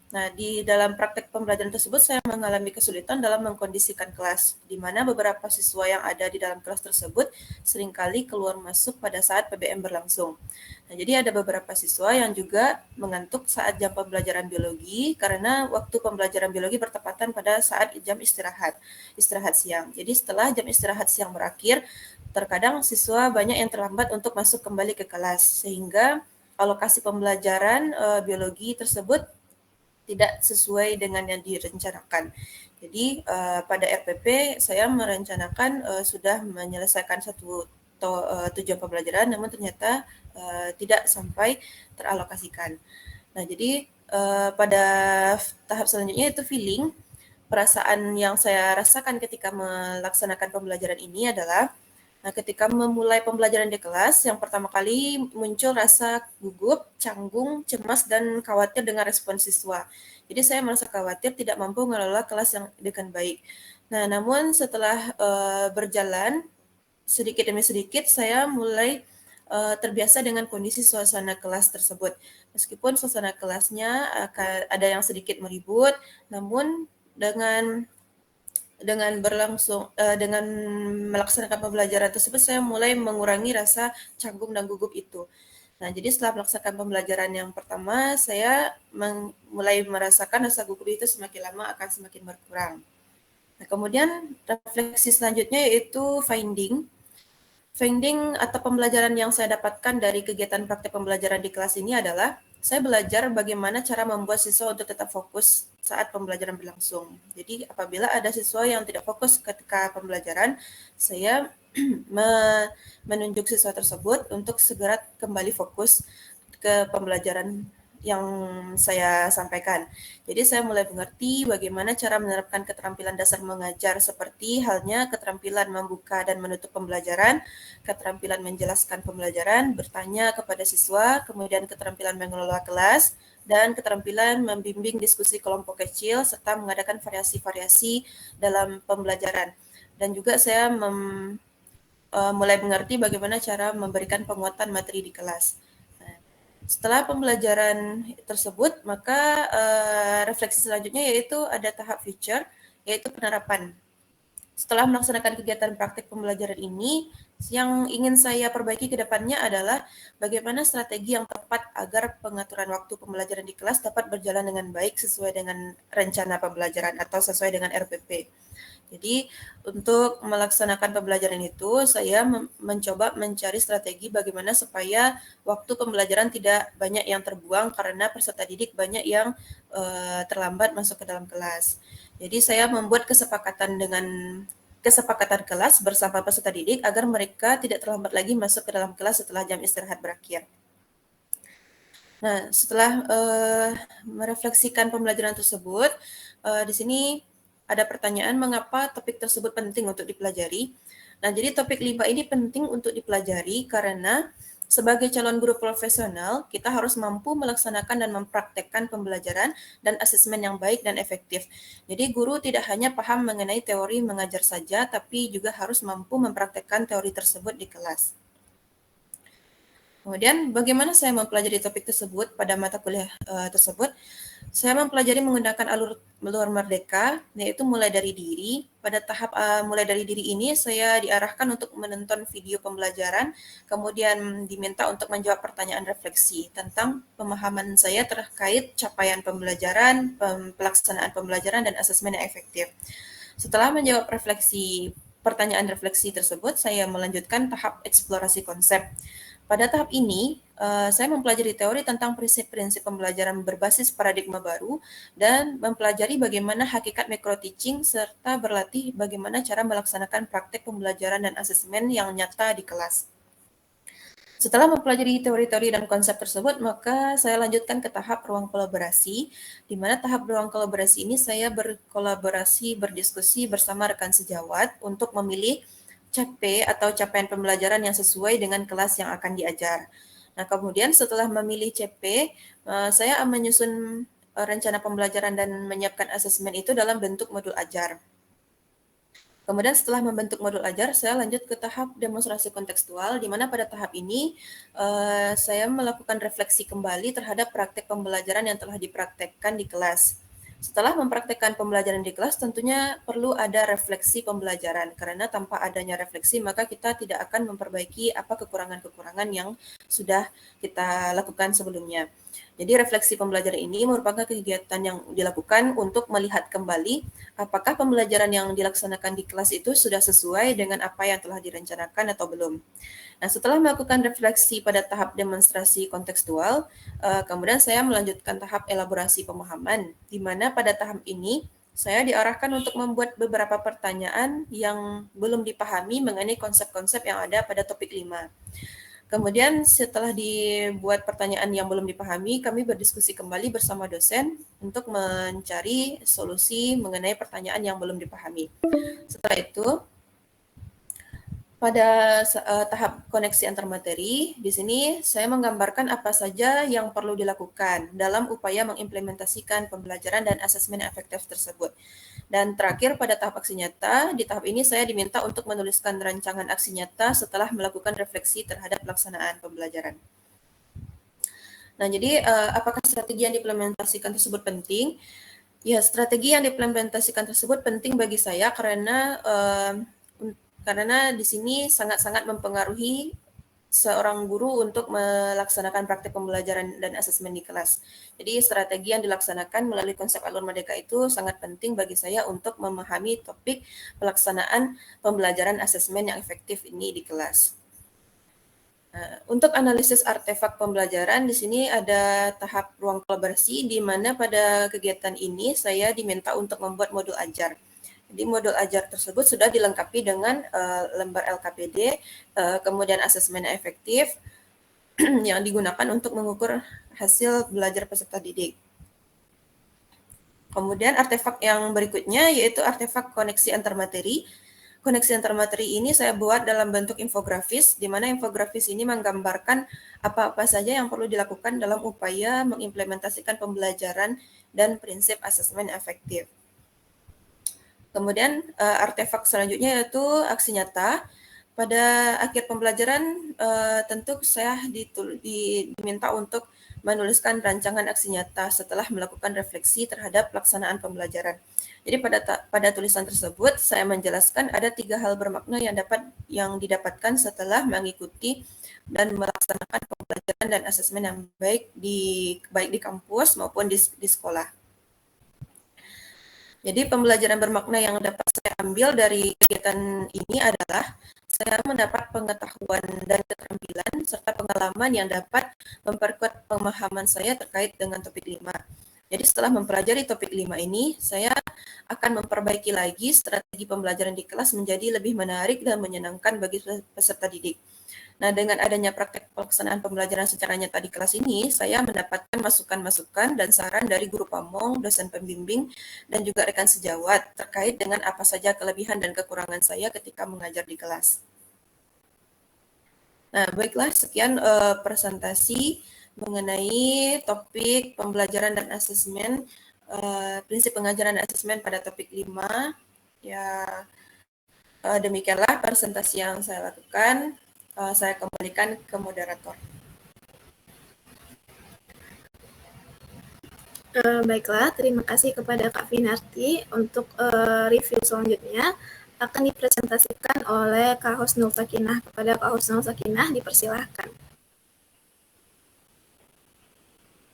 D: Nah, di dalam praktek pembelajaran tersebut saya mengalami kesulitan dalam mengkondisikan kelas, di mana beberapa siswa yang ada di dalam kelas tersebut seringkali keluar masuk pada saat PBM berlangsung. Nah, jadi ada beberapa siswa yang juga mengantuk saat jam pembelajaran biologi karena waktu pembelajaran biologi bertepatan pada saat jam istirahat siang. Jadi setelah jam istirahat siang berakhir, terkadang siswa banyak yang terlambat untuk masuk kembali ke kelas, sehingga alokasi pembelajaran biologi tersebut tidak sesuai dengan yang direncanakan. Jadi pada RPP saya merencanakan sudah menyelesaikan satu tujuan pembelajaran, namun ternyata tidak sampai teralokasikan. Nah, jadi pada tahap selanjutnya itu feeling. Perasaan yang saya rasakan ketika melaksanakan pembelajaran ini adalah ketika memulai pembelajaran di kelas, yang pertama kali muncul rasa gugup, canggung, cemas, dan khawatir dengan respon siswa. Jadi saya merasa khawatir tidak mampu mengelola kelas yang dengan baik. Nah, namun setelah berjalan, sedikit demi sedikit saya mulai terbiasa dengan kondisi suasana kelas tersebut. Meskipun suasana kelasnya ada yang sedikit meribut, namun dengan melaksanakan pembelajaran tersebut saya mulai mengurangi rasa canggung dan gugup itu. Nah, jadi setelah melaksanakan pembelajaran yang pertama, saya mulai merasakan rasa gugup itu semakin lama akan semakin berkurang. Nah, kemudian refleksi selanjutnya yaitu finding. Finding atau pembelajaran yang saya dapatkan dari kegiatan praktek pembelajaran di kelas ini adalah saya belajar bagaimana cara membuat siswa untuk tetap fokus saat pembelajaran berlangsung. Jadi apabila ada siswa yang tidak fokus ketika pembelajaran, saya menunjuk siswa tersebut untuk segera kembali fokus ke pembelajaran yang saya sampaikan. Jadi saya mulai mengerti bagaimana cara menerapkan keterampilan dasar mengajar seperti halnya keterampilan membuka dan menutup pembelajaran, keterampilan menjelaskan pembelajaran, bertanya kepada siswa, kemudian keterampilan mengelola kelas, dan keterampilan membimbing diskusi kelompok kecil serta mengadakan variasi-variasi dalam pembelajaran. Dan juga saya mulai mengerti bagaimana cara memberikan penguatan materi di kelas. Setelah pembelajaran tersebut, maka refleksi selanjutnya yaitu ada tahap future, yaitu penerapan. Setelah melaksanakan kegiatan praktik pembelajaran ini, yang ingin saya perbaiki ke depannya adalah bagaimana strategi yang tepat agar pengaturan waktu pembelajaran di kelas dapat berjalan dengan baik sesuai dengan rencana pembelajaran atau sesuai dengan RPP. Jadi untuk melaksanakan pembelajaran itu, saya mencoba mencari strategi bagaimana supaya waktu pembelajaran tidak banyak yang terbuang karena peserta didik banyak yang terlambat masuk ke dalam kelas. Jadi saya membuat kesepakatan kelas bersama peserta didik agar mereka tidak terlambat lagi masuk ke dalam kelas setelah jam istirahat berakhir. Nah, setelah merefleksikan pembelajaran tersebut, di sini ada pertanyaan mengapa topik tersebut penting untuk dipelajari. Nah, jadi topik 5 ini penting untuk dipelajari karena sebagai calon guru profesional, kita harus mampu melaksanakan dan mempraktekkan pembelajaran dan asesmen yang baik dan efektif. Jadi guru tidak hanya paham mengenai teori mengajar saja, tapi juga harus mampu mempraktekkan teori tersebut di kelas. Kemudian bagaimana saya mempelajari topik tersebut pada mata kuliah tersebut? Saya mempelajari menggunakan alur merdeka, yaitu mulai dari diri. Pada tahap mulai dari diri ini, saya diarahkan untuk menonton video pembelajaran, kemudian diminta untuk menjawab pertanyaan refleksi tentang pemahaman saya terkait capaian pembelajaran, pelaksanaan pembelajaran, dan asesmen yang efektif. Setelah menjawab pertanyaan refleksi tersebut, saya melanjutkan tahap eksplorasi konsep. Pada tahap ini, saya mempelajari teori tentang prinsip-prinsip pembelajaran berbasis paradigma baru dan mempelajari bagaimana hakikat micro-teaching serta berlatih bagaimana cara melaksanakan praktek pembelajaran dan asesmen yang nyata di kelas. Setelah mempelajari teori-teori dan konsep tersebut, maka saya lanjutkan ke tahap ruang kolaborasi, di mana tahap ruang kolaborasi ini saya berkolaborasi, berdiskusi bersama rekan sejawat untuk memilih CP atau capaian pembelajaran yang sesuai dengan kelas yang akan diajar. Nah, kemudian setelah memilih CP, saya menyusun rencana pembelajaran dan menyiapkan asesmen itu dalam bentuk modul ajar. Kemudian setelah membentuk modul ajar, saya lanjut ke tahap demonstrasi kontekstual, di mana pada tahap ini saya melakukan refleksi kembali terhadap praktek pembelajaran yang telah dipraktekkan di kelas. Setelah mempraktekkan pembelajaran di kelas, tentunya perlu ada refleksi pembelajaran, karena tanpa adanya refleksi, maka kita tidak akan memperbaiki apa kekurangan-kekurangan yang sudah kita lakukan sebelumnya. Jadi refleksi pembelajaran ini merupakan kegiatan yang dilakukan untuk melihat kembali apakah pembelajaran yang dilaksanakan di kelas itu sudah sesuai dengan apa yang telah direncanakan atau belum. Nah, setelah melakukan refleksi pada tahap demonstrasi kontekstual, kemudian saya melanjutkan tahap elaborasi pemahaman, di mana pada tahap ini saya diarahkan untuk membuat beberapa pertanyaan yang belum dipahami mengenai konsep-konsep yang ada pada topik 5. Kemudian setelah dibuat pertanyaan yang belum dipahami, kami berdiskusi kembali bersama dosen untuk mencari solusi mengenai pertanyaan yang belum dipahami. Setelah itu, pada tahap koneksi antar materi, di sini saya menggambarkan apa saja yang perlu dilakukan dalam upaya mengimplementasikan pembelajaran dan asesmen efektif tersebut. Dan terakhir pada tahap aksi nyata, di tahap ini saya diminta untuk menuliskan rancangan aksi nyata setelah melakukan refleksi terhadap pelaksanaan pembelajaran. Nah, jadi apakah strategi yang diimplementasikan tersebut penting? Ya, strategi yang diimplementasikan tersebut penting bagi saya karena di sini sangat-sangat mempengaruhi seorang guru untuk melaksanakan praktik pembelajaran dan asesmen di kelas. Jadi strategi yang dilaksanakan melalui konsep alur merdeka itu sangat penting bagi saya untuk memahami topik pelaksanaan pembelajaran asesmen yang efektif ini di kelas. Untuk analisis artefak pembelajaran, di sini ada tahap ruang kolaborasi, di mana pada kegiatan ini saya diminta untuk membuat modul ajar. Jadi modul ajar tersebut sudah dilengkapi dengan lembar LKPD, kemudian asesmen efektif, yang digunakan untuk mengukur hasil belajar peserta didik. Kemudian artefak yang berikutnya yaitu artefak koneksi antar materi. Koneksi antar materi ini saya buat dalam bentuk infografis, di mana infografis ini menggambarkan apa-apa saja yang perlu dilakukan dalam upaya mengimplementasikan pembelajaran dan prinsip asesmen efektif. Kemudian artefak selanjutnya yaitu aksi nyata. Pada akhir pembelajaran tentu saya diminta untuk menuliskan rancangan aksi nyata setelah melakukan refleksi terhadap pelaksanaan pembelajaran. Jadi pada tulisan tersebut saya menjelaskan ada 3 hal bermakna yang didapatkan setelah mengikuti dan melaksanakan pembelajaran dan asesmen yang baik di kampus maupun di sekolah. Jadi pembelajaran bermakna yang dapat saya ambil dari kegiatan ini adalah saya mendapat pengetahuan dan keterampilan serta pengalaman yang dapat memperkuat pemahaman saya terkait dengan topik 5. Jadi setelah mempelajari topik 5 ini, saya akan memperbaiki lagi strategi pembelajaran di kelas menjadi lebih menarik dan menyenangkan bagi peserta didik. Nah, dengan adanya praktek pelaksanaan pembelajaran secara nyata di kelas ini, saya mendapatkan masukan-masukan dan saran dari guru pamong, dosen pembimbing, dan juga rekan sejawat terkait dengan apa saja kelebihan dan kekurangan saya ketika mengajar di kelas. Nah, baiklah, sekian presentasi mengenai topik pembelajaran dan asesmen, prinsip pengajaran dan asesmen pada topik 5. Ya, demikianlah presentasi yang saya lakukan. Saya kembalikan ke moderator.
A: Baiklah, terima kasih kepada Kak Vinarti. Untuk review selanjutnya akan dipresentasikan oleh Kak Husnul Sakinah. Kepada Kak Husnul Sakinah, dipersilahkan.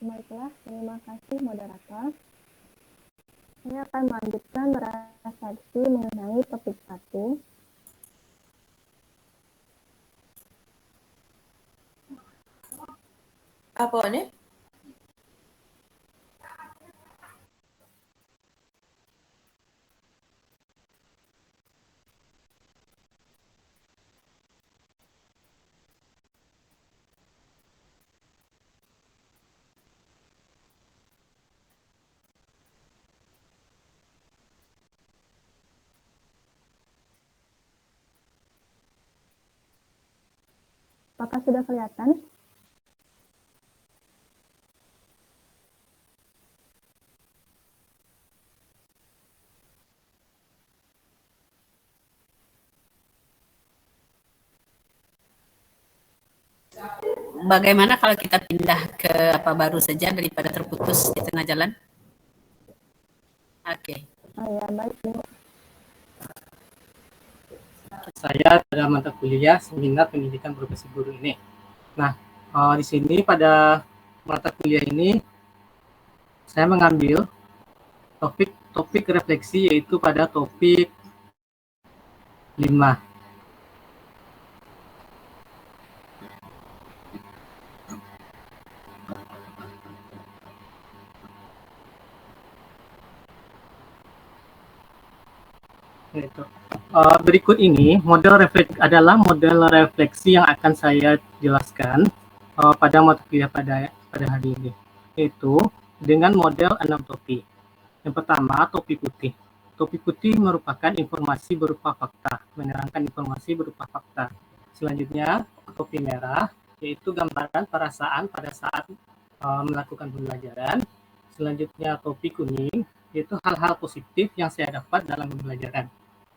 E: Baiklah, terima kasih moderator. Saya akan melanjutkan refleksi mengenai topik 1.
D: Apa ini?
E: Apakah sudah kelihatan?
F: Bagaimana kalau kita pindah ke apa baru saja daripada terputus di tengah jalan? Oke.
E: Oh ya, baik Bu.
G: Saya pada mata kuliah seminar pendidikan profesi guru ini. Nah, di sini pada mata kuliah ini saya mengambil topik refleksi yaitu pada topik 5. Berikut ini adalah model refleksi yang akan saya jelaskan pada mata kuliah pada hari ini, yaitu dengan model 6 topik. Yang pertama, topik putih. Topik putih merupakan informasi berupa fakta, menerangkan informasi berupa fakta. Selanjutnya, topik merah, yaitu gambaran perasaan pada saat melakukan pembelajaran. Selanjutnya, topik kuning, yaitu hal-hal positif yang saya dapat dalam pembelajaran.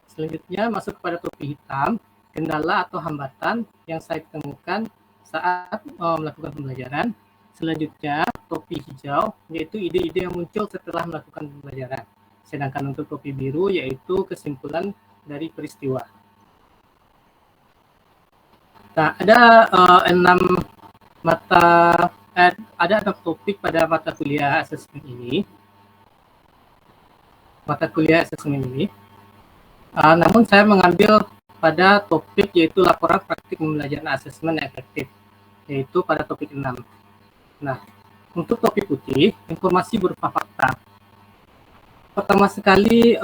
G: Selanjutnya masuk kepada topik hitam, kendala atau hambatan yang saya temukan saat melakukan pembelajaran. Selanjutnya topik hijau, yaitu ide-ide yang muncul setelah melakukan pembelajaran. Sedangkan untuk topik biru yaitu kesimpulan dari peristiwa. Nah, ada 6 topik pada mata kuliah asesmen ini. Namun saya mengambil pada topik yaitu laporan praktik pembelajaran asesmen efektif, yaitu pada topik 6. Nah, untuk topik putih, informasi berupa fakta. Pertama sekali,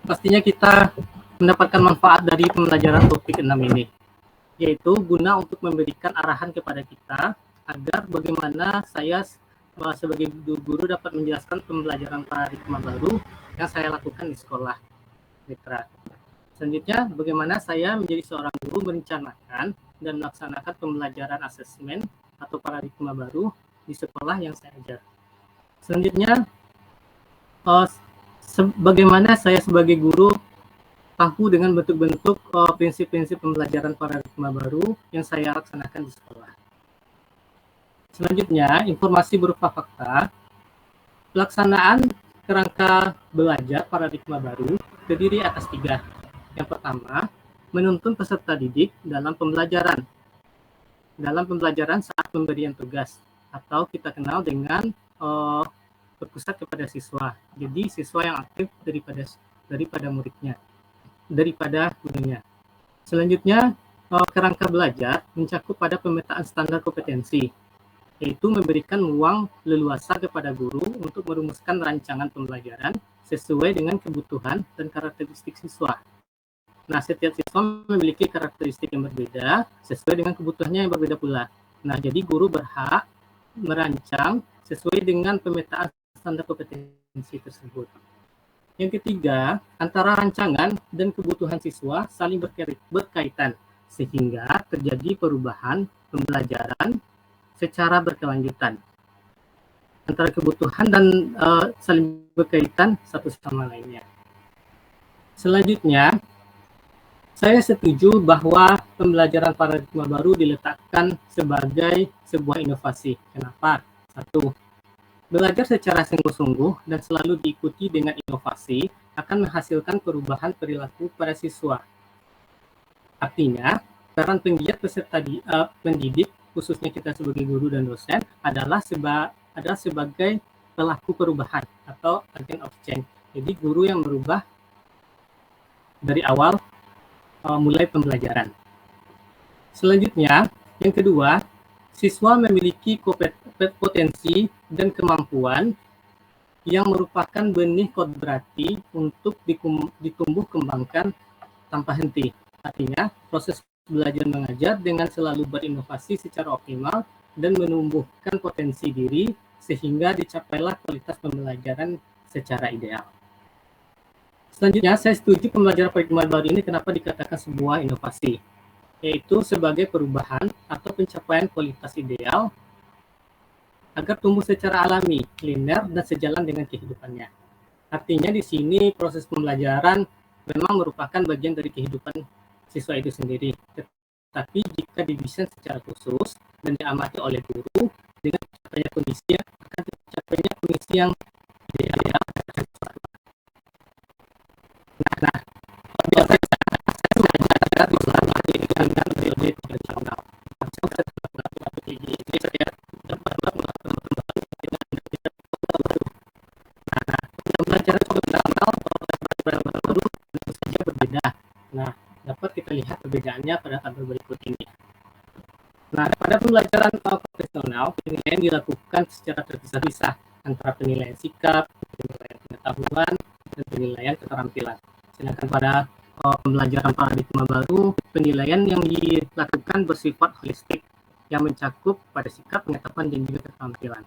G: pastinya kita mendapatkan manfaat dari pembelajaran topik 6 ini, yaitu guna untuk memberikan arahan kepada kita agar bagaimana saya sebagai guru dapat menjelaskan pembelajaran paradigma baru yang saya lakukan di sekolah mitra. Selanjutnya, bagaimana saya menjadi seorang guru merencanakan dan melaksanakan pembelajaran asesmen atau paradigma baru di sekolah yang saya ajar. Selanjutnya, bagaimana saya sebagai guru tahu dengan bentuk-bentuk prinsip-prinsip pembelajaran paradigma baru yang saya laksanakan di sekolah. Selanjutnya, informasi berupa fakta. Pelaksanaan kerangka belajar paradigma baru terdiri atas 3. Yang pertama, menuntun peserta didik dalam pembelajaran. Dalam pembelajaran saat pemberian tugas, atau kita kenal dengan berpusat kepada siswa. Jadi siswa yang aktif daripada muridnya, daripada gurunya. Selanjutnya, kerangka belajar mencakup pada pemetaan standar kompetensi, yaitu memberikan ruang leluasa kepada guru untuk merumuskan rancangan pembelajaran sesuai dengan kebutuhan dan karakteristik siswa. Nah, setiap siswa memiliki karakteristik yang berbeda sesuai dengan kebutuhannya yang berbeda pula. Nah, jadi guru berhak merancang sesuai dengan pemetaan standar kompetensi tersebut. Yang ketiga, antara rancangan dan kebutuhan siswa saling berkaitan, sehingga terjadi perubahan pembelajaran secara berkelanjutan. Antara kebutuhan dan saling berkaitan satu sama lainnya. Selanjutnya, saya setuju bahwa pembelajaran paradigma baru diletakkan sebagai sebuah inovasi. Kenapa? 1. Belajar secara sungguh-sungguh dan selalu diikuti dengan inovasi akan menghasilkan perubahan perilaku pada siswa. Artinya, peran penggiat peserta pendidik, khususnya kita sebagai guru dan dosen, adalah sebagai pelaku perubahan atau agent of change. Jadi guru yang merubah dari awal mulai pembelajaran. Selanjutnya, yang kedua, siswa memiliki potensi dan kemampuan yang merupakan benih kodrati untuk ditumbuh kembangkan tanpa henti. Artinya, proses belajar mengajar dengan selalu berinovasi secara optimal dan menumbuhkan potensi diri sehingga dicapailah kualitas pembelajaran secara ideal. Selanjutnya, saya setuju pembelajaran paradigma baru ini kenapa dikatakan sebuah inovasi, yaitu sebagai perubahan atau pencapaian kualitas ideal agar tumbuh secara alami, linear, dan sejalan dengan kehidupannya. Artinya di sini proses pembelajaran memang merupakan bagian dari kehidupan siswa itu sendiri. Tetapi jika didesain secara khusus dan diamati oleh guru dengan tercapainya kondisi yang ideal. Nah, biasanya saya belajar selama ini dengan metode konvensional. Macam saya dapat ini saya dapat melakukan dengan baru. Nah, pembelajaran konvensional baru tentu saja berbeda. Nah, dapat kita lihat perbedaannya pada tabel berikut ini. Nah, pada pembelajaran konvensional, penilaian dilakukan secara terpisah-pisah antara penilaian sikap, penilaian pengetahuan, dan penilaian keterampilan. Sedangkan pada pembelajaran paradigma baru, penilaian yang dilakukan bersifat holistik, yang mencakup pada sikap, pengetahuan, dan juga keterampilan.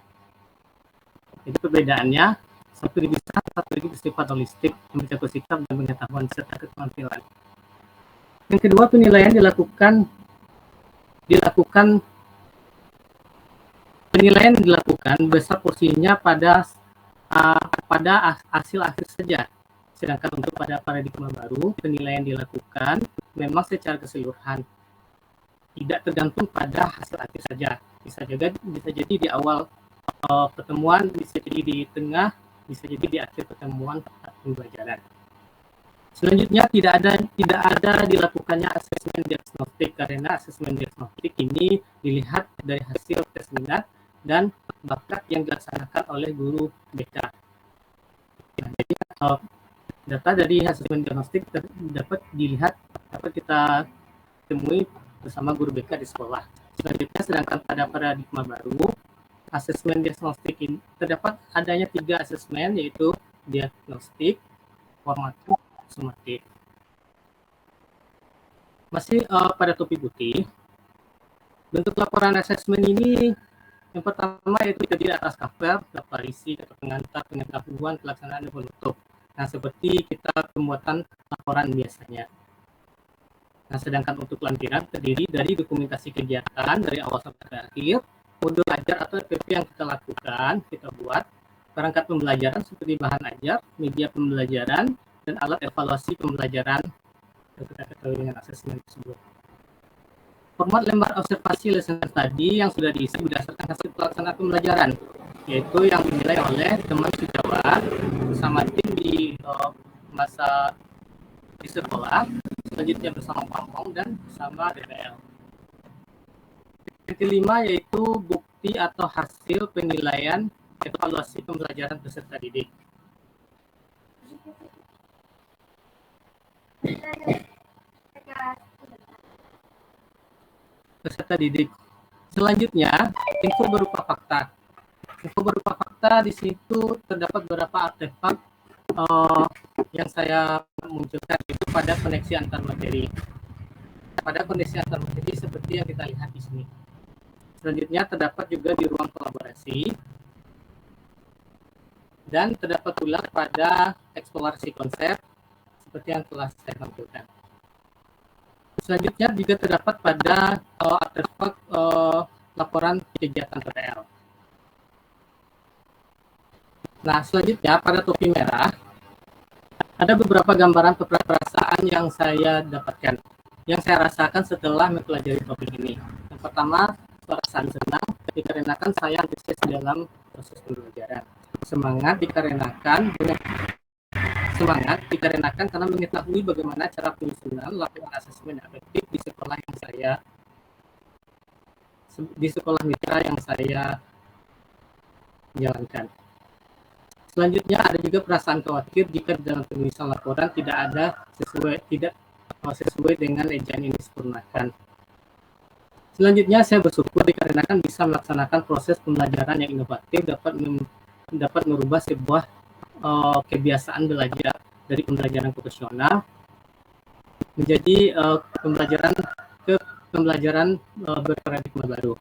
G: Jadi perbedaannya, satu dipisah, satu lagi bersifat holistik, yang mencakup sikap dan pengetahuan serta keterampilan. Yang kedua, penilaian dilakukan besar porsinya pada hasil akhir saja. Sedangkan untuk pada paradigma baru, penilaian dilakukan memang secara keseluruhan, tidak tergantung pada hasil akhir saja. Bisa jadi di awal pertemuan, bisa jadi di tengah, bisa jadi di akhir pertemuan pembelajaran. Selanjutnya tidak ada dilakukannya asesmen diagnostik, karena asesmen diagnostik ini dilihat dari hasil tes minat dan bakat yang dilaksanakan oleh guru BK. Nah, jadi data dari asesmen diagnostik dapat kita temui bersama guru BK di sekolah. Selanjutnya, sedangkan pada paradigma baru, asesmen diagnostik ini terdapat adanya 3 asesmen, yaitu diagnostik, formatif, sumatif. Masih pada topi putih, bentuk laporan asesmen ini yang pertama yaitu terdiri atas cover, daftar isi, kata pengantar, pengetahuan, pelaksanaan, dan penutup. Nah, seperti kita pembuatan laporan biasanya. Nah, sedangkan untuk lampiran terdiri dari dokumentasi kegiatan dari awal sampai akhir, modul ajar atau FPP yang kita lakukan, kita buat, perangkat pembelajaran seperti bahan ajar, media pembelajaran, dan alat evaluasi pembelajaran yang kita ketahui dengan asesmen tersebut. Format lembar observasi lesson tadi yang sudah diisi berdasarkan hasil pelaksanaan pembelajaran, yaitu yang dinilai oleh teman sejawat bersama tim di masa di sekolah, selanjutnya bersama Pampong dan bersama DPL. Yang kelima yaitu bukti atau hasil penilaian evaluasi pembelajaran peserta didik. Peserta didik. Selanjutnya, info berupa fakta. Info berupa fakta di situ terdapat beberapa artefak yang saya munculkan itu pada koneksi antar materi. Pada koneksi antar materi seperti yang kita lihat di sini. Selanjutnya terdapat juga di ruang kolaborasi dan terdapat pula pada eksplorasi konsep seperti yang telah saya tampilkan. Selanjutnya juga terdapat pada artefak laporan kegiatan PTL. Nah, selanjutnya pada topi merah ada beberapa gambaran perasaan yang saya dapatkan, yang saya rasakan setelah mempelajari topik ini. Yang pertama, perasaan senang dikarenakan saya antusias dalam proses pembelajaran. Semangat dikarenakan karena mengetahui bagaimana cara penyusunan laporan asesmen efektif di sekolah mitra yang saya jalankan. Selanjutnya ada juga perasaan khawatir jika dalam penulisan laporan tidak sesuai dengan ejaan yang disempurnakan. Selanjutnya saya bersyukur dikarenakan bisa melaksanakan proses pembelajaran yang inovatif dapat merubah sebuah kebiasaan belajar dari pembelajaran profesional menjadi pembelajaran berparadigma baru.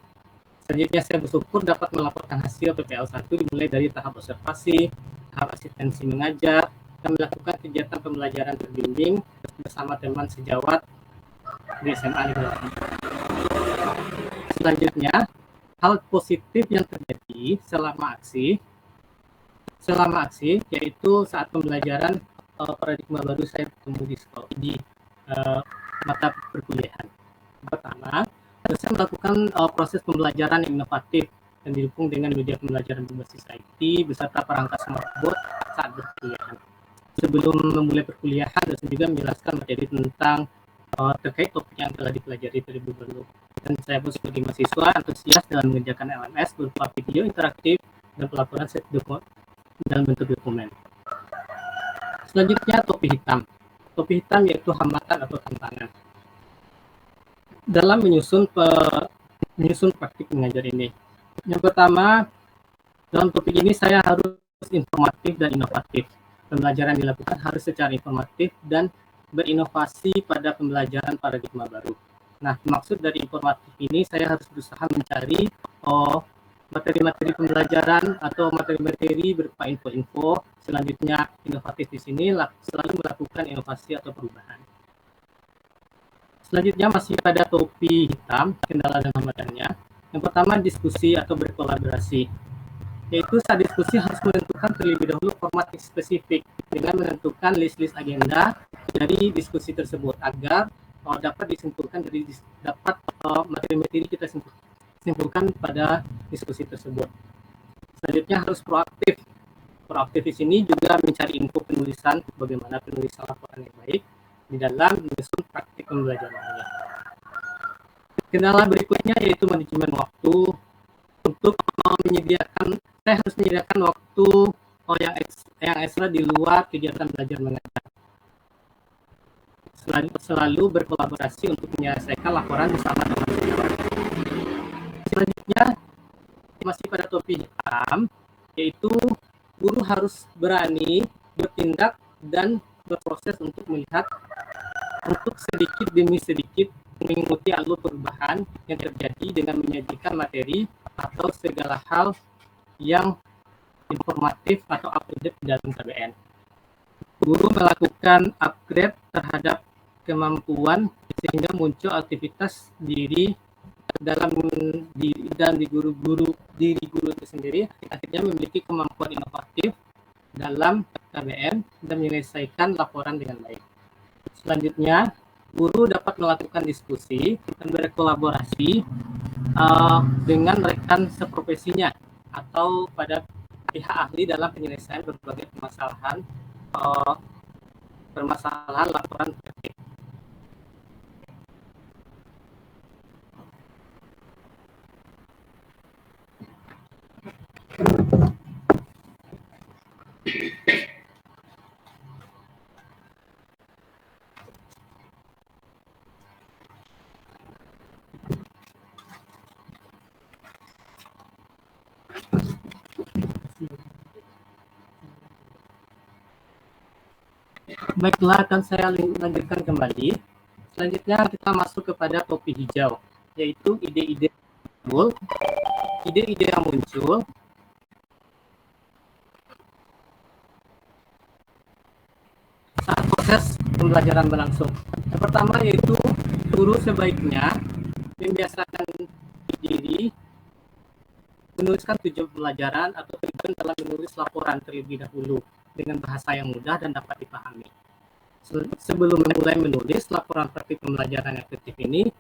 G: Selanjutnya saya bersyukur dapat melaporkan hasil PPL 1 dimulai dari tahap observasi, tahap asistensi mengajar, dan melakukan kegiatan pembelajaran terbimbing bersama teman sejawat di SMA Negeri. Selanjutnya, hal positif yang terjadi selama aksi yaitu saat pembelajaran paradigma baru saya ketemu di mata perkuliahan. Pertama, saya melakukan proses pembelajaran yang inovatif dan didukung dengan media pembelajaran berbasis IT beserta perangkat smartboard saat perkuliahan. Sebelum memulai perkuliahan, dosen juga menjelaskan materi tentang terkait topik yang telah dipelajari terlebih dahulu. Dan saya pun sebagai mahasiswa antusias dalam mengerjakan LMS berupa video interaktif dan pelaporan dalam bentuk dokumen. Selanjutnya topi hitam. Topi hitam yaitu hambatan atau tantangan dalam menyusun praktik mengajar ini. Yang pertama, dalam topik ini saya harus informatif dan inovatif. Pembelajaran dilakukan harus secara informatif dan berinovasi pada pembelajaran paradigma baru. Nah, maksud dari informatif ini saya harus berusaha mencari materi-materi pembelajaran atau materi-materi berupa info-info. Selanjutnya, inovatif di sini selalu melakukan inovasi atau perubahan. Selanjutnya masih pada topi hitam, kendala dan hambatannya. Yang pertama, diskusi atau berkolaborasi. Yaitu saat diskusi harus menentukan terlebih dahulu format spesifik dengan menentukan list-list agenda dari diskusi tersebut agar dapat disimpulkan materi-materi kita simpulkan pada diskusi tersebut. Selanjutnya harus proaktif. Proaktif di sini juga mencari info penulisan, bagaimana penulisan laporan yang baik di dalam menyusun praktik pembelajarannya. Kendala berikutnya yaitu manajemen waktu. Untuk saya harus menyediakan waktu yang ekstra di luar kegiatan belajar mengajar. Selalu berkolaborasi untuk menyelesaikan laporan bersama teman-teman. Selanjutnya masih pada topi hitam, yaitu guru harus berani bertindak dan berproses untuk melihat untuk sedikit demi sedikit mengikuti alur perubahan yang terjadi dengan menyajikan materi atau segala hal yang informatif atau up-to-date dalam KBN. Guru melakukan upgrade terhadap kemampuan sehingga muncul aktivitas diri diri guru itu sendiri akhirnya memiliki kemampuan inovatif dalam KBN dan menyelesaikan laporan dengan baik. Selanjutnya, guru dapat melakukan diskusi dan berkolaborasi dengan rekan seprofesinya atau pada pihak ahli dalam penyelesaian berbagai permasalahan laporan praktik. Baiklah, akan saya lanjutkan kembali. Selanjutnya kita masuk kepada topi hijau, yaitu ide-ide yang muncul saat proses pembelajaran berlangsung. Yang pertama yaitu guru sebaiknya membiasakan diri menuliskan tujuan pembelajaran atau tujuan dalam menulis laporan terlebih dahulu dengan bahasa yang mudah dan dapat dipahami. Sebelum memulai menulis laporan praktik pembelajaran yang efektif ini,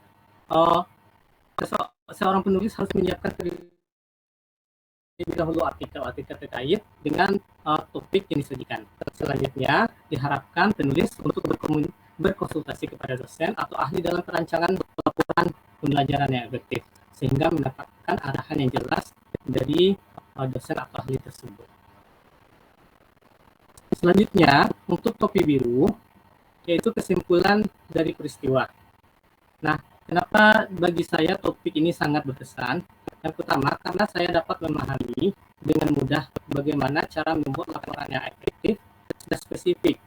G: seorang penulis harus menyiapkan terlebih dahulu artikel terkait dengan topik yang disajikan. Selanjutnya, diharapkan penulis untuk berkonsultasi kepada dosen atau ahli dalam perancangan laporan pembelajaran yang efektif, sehingga mendapatkan arahan yang jelas dari dosen atau ahli tersebut. Selanjutnya, untuk topi biru, yaitu kesimpulan dari peristiwa. Nah, kenapa bagi saya topik ini sangat berkesan? Yang pertama, karena saya dapat memahami dengan mudah bagaimana cara membuat laporan yang efektif dan spesifik,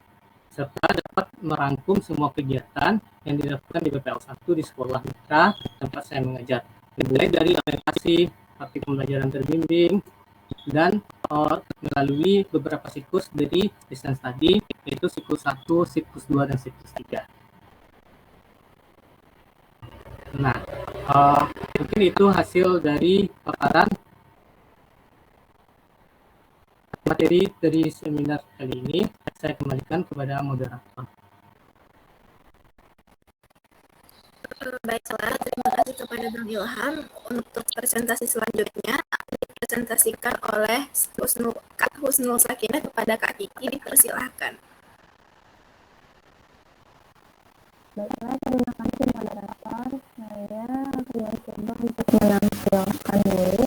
G: serta dapat merangkum semua kegiatan yang dilakukan di BPL1 di sekolah mitra tempat saya mengajar, mulai dari orientasi, praktik pembelajaran terbimbing, dan melalui beberapa siklus dari distance study, yaitu siklus 1, siklus 2, dan siklus 3. Nah, mungkin itu hasil dari paparan materi dari seminar kali ini. Saya kembalikan kepada moderator.
A: Baiklah, terima kasih kepada Bang Ilham. Untuk presentasi selanjutnya dipresentasikan oleh Kak Husnul Sakinah kepada Kak Kiki, dipersilahkan.
E: Baiklah, terima kasih moderator. Saya akan mencoba untuk menampilkan dulu.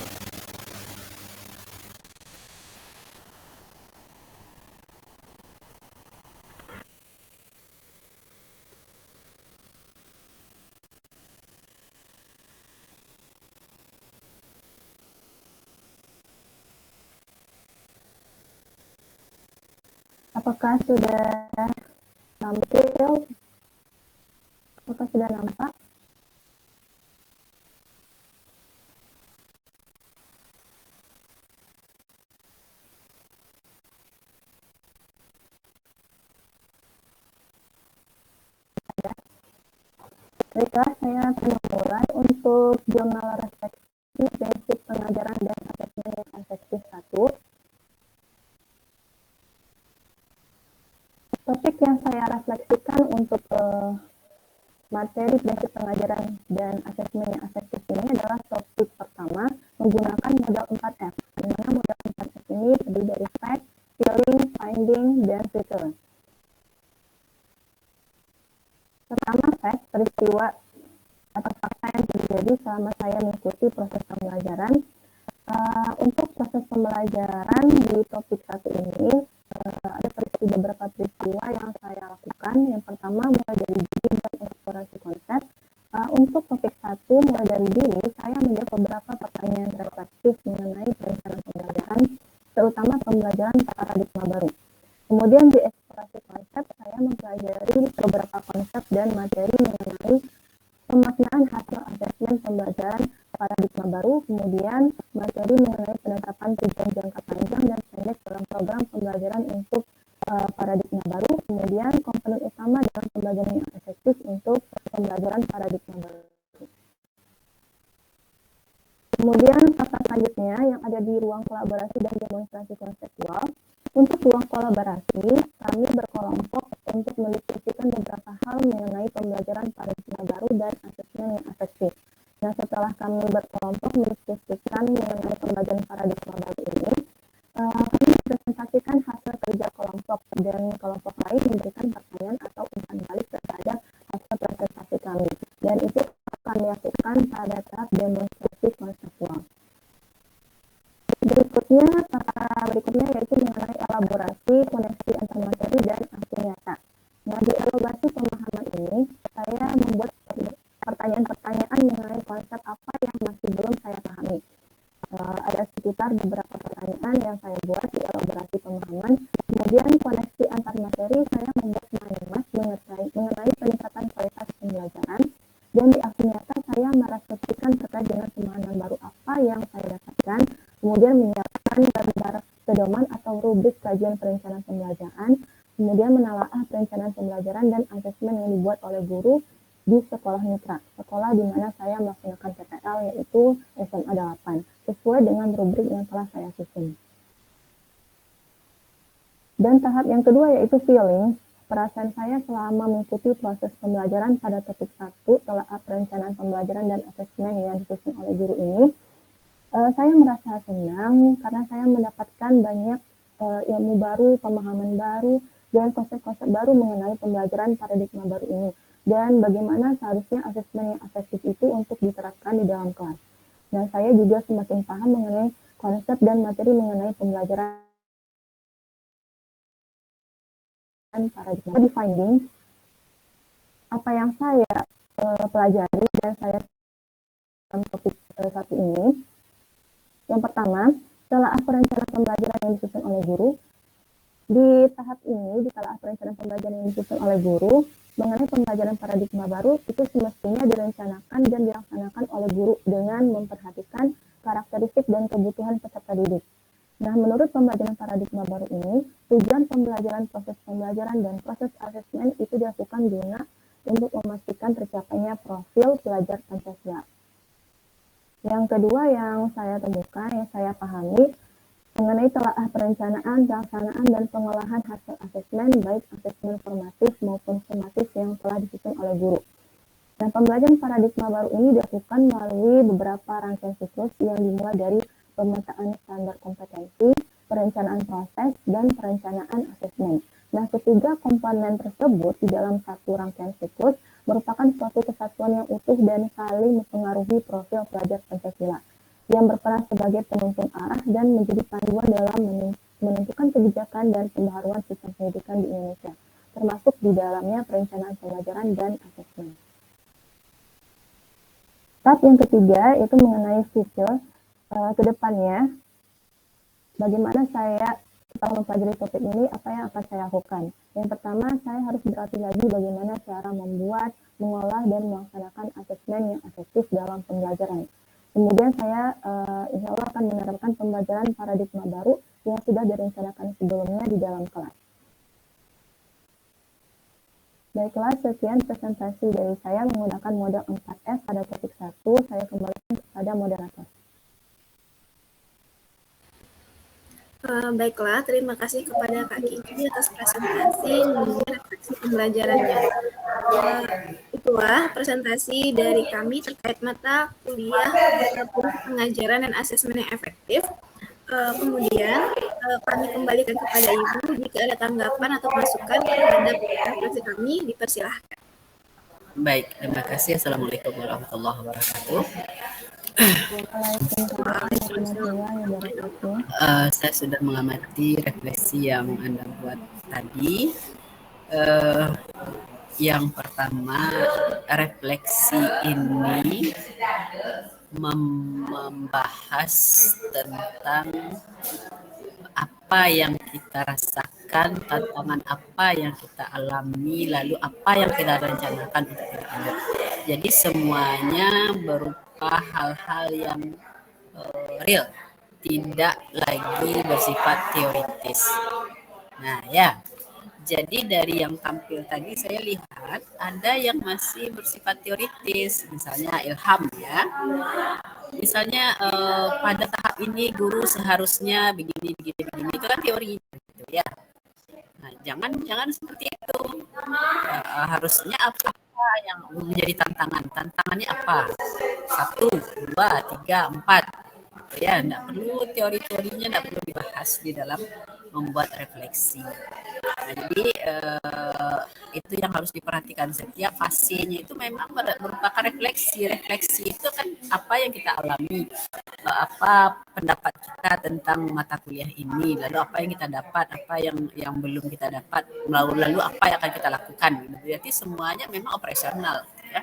E: Apakah sudah tampil? Apakah sudah nampak? Baiklah, saya akan memulai untuk jurnal refleksi basic pengajaran dan asesmen yang efektif 1. Topik yang saya refleksikan untuk materi basic pengajaran dan asesmen yang efektif ini adalah topik pertama menggunakan model 4F, di mana model 4F ini terdiri dari fact, feeling, finding, dan filter. Pertama, fact, peristiwa atau fakta yang terjadi selama saya mengikuti proses pembelajaran. Untuk proses pembelajaran di topik 1 ini, ada beberapa peristiwa yang saya lakukan. Yang pertama, mulai dari diri dan eksplorasi konsep. Untuk topik 1, mulai dari diri, saya menjawab beberapa pertanyaan reflektif mengenai perencanaan pembelajaran, terutama pembelajaran paradigma baru. Kemudian di eksplorasi konsep, saya mempelajari beberapa konsep dan pembelajaran paradigma baru, kemudian materi mengenai penetapan tujuan jangka panjang dan pendek dalam program pembelajaran untuk paradigma baru, kemudian komponen utama dalam pembelajaran yang efektif untuk pembelajaran paradigma baru. Kemudian tahap selanjutnya yang ada di ruang kolaborasi dan demonstrasi konseptual. Untuk ruang kolaborasi, kami berkelompok untuk mendiskusikan beberapa hal mengenai pembelajaran paradigma baru dan asesmen yang efektif. Nah, setelah kami berkelompok mendiskusikan mengenai pembelajaran paradigma baru ini, kami mempresentasikan hasil kerja kelompok dan kelompok lain memberikan pertanyaan atau umpan balik terhadap hasil presentasi kami. Dan itu kami lakukan pada tahap demonstrasi konseptual. Berikutnya yaitu mengenai elaborasi koneksi antar materi dan aksi nyata. Nah, di elaborasi pemahaman ini, saya membuat pertanyaan-pertanyaan mengenai konsep apa yang masih belum saya pahami. Ada sekitar beberapa pertanyaan yang saya buat di elaborasi pemahaman. Kemudian koneksi antar materi, saya membuat mind mengenai peningkatan kualitas pembelajaran. Dan di aksi nyata, saya merefleksikan terkait dengan pemahaman baru apa yang saya dapatkan. Kemudian menyiapkan gambar pedoman atau rubrik kajian perencanaan pembelajaran. Kemudian menelaah perencanaan pembelajaran dan asesmen yang dibuat oleh guru di sekolah mitra, sekolah di mana saya melaksanakan PTL yaitu SMA 8, sesuai dengan rubrik yang telah saya susun. Dan tahap yang kedua yaitu feeling. Perasaan saya selama mengikuti proses pembelajaran pada topik 1 telah perencanaan pembelajaran dan asesmen yang disusun oleh guru ini, saya merasa senang karena saya mendapatkan banyak ilmu baru, pemahaman baru, dan konsep-konsep baru mengenai pembelajaran paradigma baru ini. Dan bagaimana seharusnya asesmen yang efektif itu untuk diterapkan di dalam kelas. Dan saya juga semakin paham mengenai konsep dan materi mengenai pembelajaran paradigma. Di finding, apa yang saya pelajari dan saya dalam topik 1 ini, yang pertama, telah perencanaan pembelajaran yang disusun oleh guru. Di tahap ini, di telah perencanaan pembelajaran yang disusun oleh guru, mengenai pembelajaran paradigma baru, itu semestinya direncanakan dan dilaksanakan oleh guru dengan memperhatikan karakteristik dan kebutuhan peserta didik. Nah, menurut pembelajaran paradigma baru ini, tujuan pembelajaran, proses pembelajaran, dan proses asesmen itu dilakukan guna untuk memastikan tercapainya profil pelajar Pancasila. Yang kedua yang saya temukan, yang saya pahami, mengenai telaah perencanaan, pelaksanaan, dan pengolahan hasil asesmen, baik asesmen formatif maupun sumatif yang telah disusun oleh guru. Dan pembelajaran paradigma baru ini dilakukan melalui beberapa rangkaian siklus yang dimulai dari pemetaan standar kompetensi, perencanaan proses, dan perencanaan asesmen. Nah, ketiga komponen tersebut di dalam satu rangkaian siklus merupakan suatu kesatuan yang utuh dan saling mempengaruhi profil pelajar Pancasila, yang berperan sebagai penuntun arah dan menjadi panduan dalam menentukan kebijakan dan pembaharuan sistem pendidikan di Indonesia, termasuk di dalamnya perencanaan pembelajaran dan asesmen. Tahap yang ketiga itu mengenai future. Kedepannya, bagaimana saya setelah mempelajari topik ini, apa yang akan saya lakukan? Yang pertama, saya harus berlatih lagi bagaimana cara membuat, mengolah, dan melaksanakan asesmen yang efektif dalam pembelajaran. Kemudian saya insya Allah akan menerapkan pembelajaran paradigma baru yang sudah direncanakan sebelumnya di dalam kelas. Baiklah, sekian presentasi dari saya menggunakan model 4F pada topik 1. Saya kembalikan kepada moderator.
A: Baiklah, terima kasih kepada Kak Kiki atas presentasi mengenai refleksi pembelajarannya. Itulah presentasi dari kami terkait mata kuliah pengajaran dan asesmen yang efektif. Kemudian kami kembalikan kepada Ibu jika ada tanggapan atau masukan terhadap presentasi kami, dipersilahkan.
F: Baik, terima kasih. Assalamualaikum warahmatullahi wabarakatuh. Saya sudah mengamati refleksi yang Anda buat tadi. Yang pertama, refleksi ini membahas tentang apa yang kita rasakan menjelaskan tantangan apa yang kita alami, lalu apa yang kita rencanakan untuk kita lanjut. Jadi semuanya berupa hal-hal yang real, tidak lagi bersifat teoritis. Nah ya, jadi dari yang tampil tadi saya lihat ada yang masih bersifat teoritis, misalnya ilham ya. Misalnya pada tahap ini guru seharusnya begini, itu kan teori gitu ya. Nah, jangan seperti itu. Harusnya apa yang menjadi tantangan? Tantangannya apa? 1, 2, 3, 4. Ya, tidak perlu teori-teorinya, tidak perlu dibahas di dalam membuat refleksi. Nah, jadi itu yang harus diperhatikan, setiap fasenya itu memang merupakan refleksi. Refleksi itu kan apa yang kita alami, apa pendapat kita tentang mata kuliah ini, lalu apa yang kita dapat, apa yang belum kita dapat, lalu apa yang akan kita lakukan. Berarti semuanya memang operasional, ya.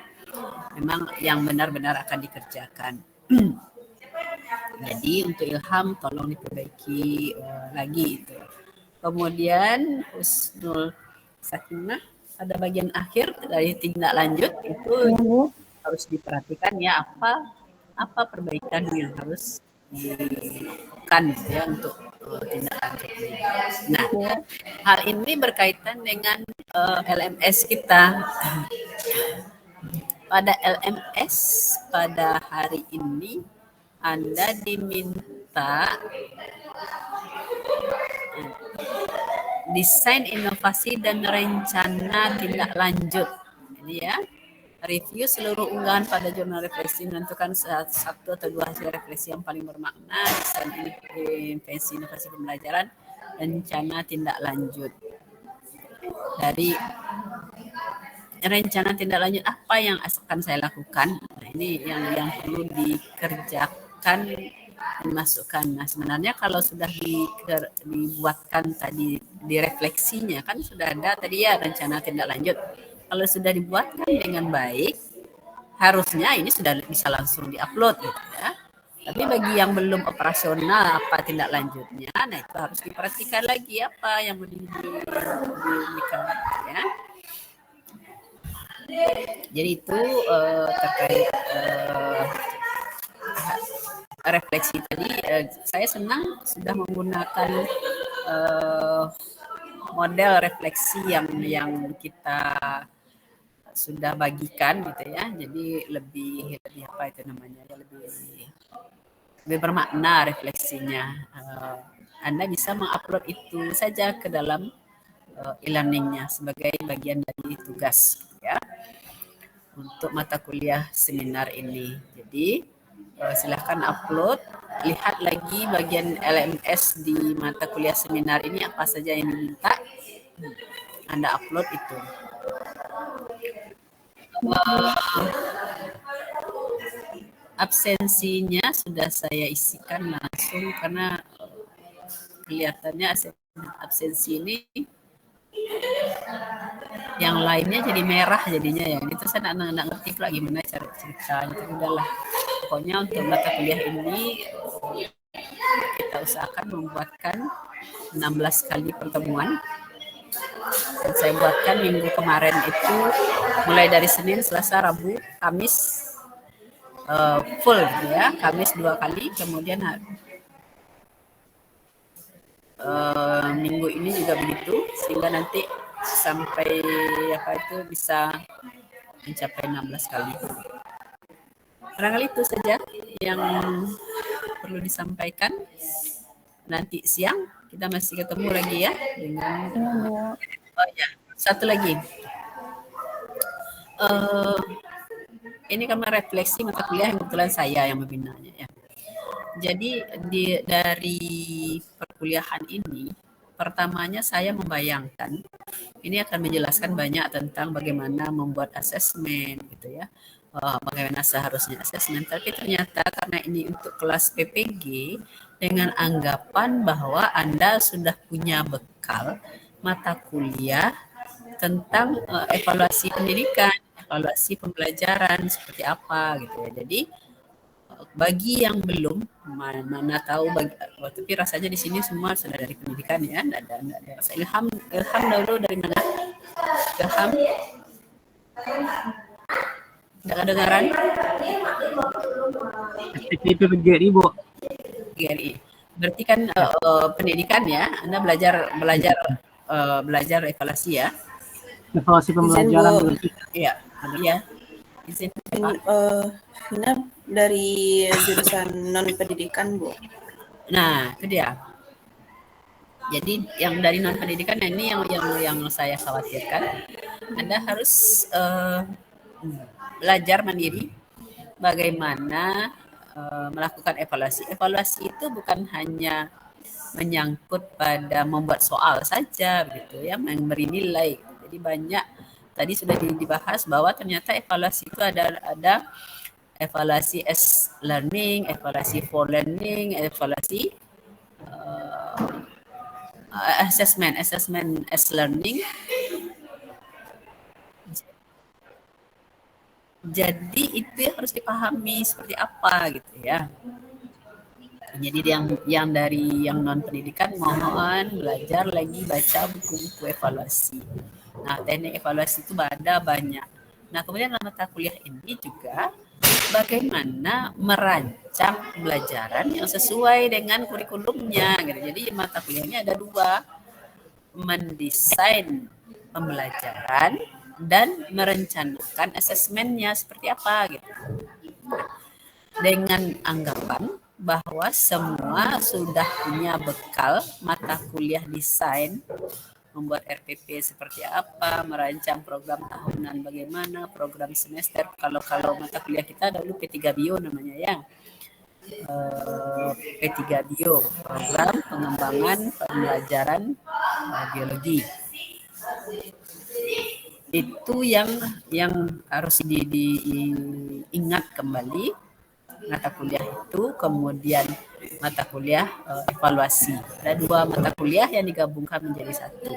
F: Memang yang benar-benar akan dikerjakan. Jadi untuk ilham tolong diperbaiki lagi itu. Kemudian husnul sakinah pada bagian akhir dari tindak lanjut itu harus diperhatikan ya apa perbaikan yang harus dilakukan ya untuk tindak lanjut. Nah, hal ini berkaitan dengan LMS kita. Pada LMS pada hari ini Anda diminta desain inovasi dan rencana tindak lanjut. Ini ya, review seluruh unggahan pada jurnal refleksi, menentukan 1 atau 2 hasil refleksi yang paling bermakna, desain investasi inovasi pembelajaran, rencana tindak lanjut. Dari rencana tindak lanjut apa yang akan saya lakukan? Nah, ini yang perlu dikerjakan, dimasukkan. Nah, sebenarnya kalau sudah dibuatkan tadi di refleksinya kan sudah ada tadi ya rencana tindak lanjut. Kalau sudah dibuatkan dengan baik, harusnya ini sudah bisa langsung diupload gitu ya. Tapi bagi yang belum operasional apa tindak lanjutnya, nah itu harus diperhatikan lagi apa yang mau diberikan ya. Jadi itu terkait refleksi tadi. Saya senang sudah menggunakan model refleksi yang kita sudah bagikan gitu ya. Jadi lebih apa itu namanya ya, lebih bermakna refleksinya. Anda bisa mengupload itu saja ke dalam e-learningnya sebagai bagian dari tugas ya untuk mata kuliah seminar ini. Jadi silahkan upload, lihat lagi bagian LMS di mata kuliah seminar ini apa saja yang diminta, Anda upload itu. Absensinya sudah saya isikan langsung karena kelihatannya absensi ini yang lainnya jadi merah jadinya ya. Itu saya nggak ngerti pula gimana cara ceritanya. Tapi udahlah. Pokoknya untuk mata kuliah ini kita usahakan membuatkan 16 kali pertemuan. Dan saya buatkan minggu kemarin itu mulai dari Senin, Selasa, Rabu, Kamis full ya. Kamis 2 kali, kemudian minggu ini juga begitu, sehingga nanti sampai bisa mencapai 16 kali. Barangkali itu saja yang perlu disampaikan. Nanti siang kita masih ketemu lagi ya dengan satu lagi. Ini kami refleksi mata kuliah yang kebetulan saya yang membinanya ya. Jadi dari perkuliahan ini, pertamanya saya membayangkan ini akan menjelaskan banyak tentang bagaimana membuat asesmen gitu ya, bagaimana seharusnya asesmen. Tapi ternyata karena ini untuk kelas PPG dengan anggapan bahwa Anda sudah punya bekal mata kuliah tentang evaluasi pendidikan, evaluasi pembelajaran seperti apa gitu ya. Jadi Bagi yang belum, mana tahu tapi rasanya di sini semua sudah dari pendidikan ya. Ada Ilham dulu dari mana? Ilham, tidak kedengaran?
G: STP PGRI, Bu.
F: GRI. Berarti kan pendidikan ya, Anda belajar evaluasi ya?
G: Evaluasi pembelajaran.
F: Iya, ya. Izin
D: Vina dari jurusan non pendidikan, Bu.
F: Nah, itu dia. Jadi yang dari non pendidikan ini yang saya khawatirkan, Anda harus belajar mandiri bagaimana melakukan evaluasi. Evaluasi itu bukan hanya menyangkut pada membuat soal saja, begitu ya, memberi nilai. Jadi banyak tadi sudah dibahas bahwa ternyata evaluasi itu ada evaluasi as learning, evaluasi for learning, evaluasi assessment as learning. Jadi itu harus dipahami seperti apa gitu ya. Jadi yang dari yang non pendidikan mohon belajar lagi baca buku-buku evaluasi. Nah, teknik evaluasi itu ada banyak. Nah, kemudian dalam mata kuliah ini juga bagaimana merancang pembelajaran yang sesuai dengan kurikulumnya gitu. Jadi mata kuliahnya ada dua, mendesain pembelajaran dan merencanakan asesmennya seperti apa gitu. Dengan anggapan bahwa semua sudah punya bekal mata kuliah desain, membuat RPP seperti apa, merancang program tahunan bagaimana, program semester. Kalau mata kuliah kita dulu P3 Bio namanya ya. P3 Bio, program pengembangan pembelajaran biologi. Itu yang harus diingat kembali mata kuliah itu. Kemudian mata kuliah evaluasi. Ada dua mata kuliah yang digabungkan menjadi satu.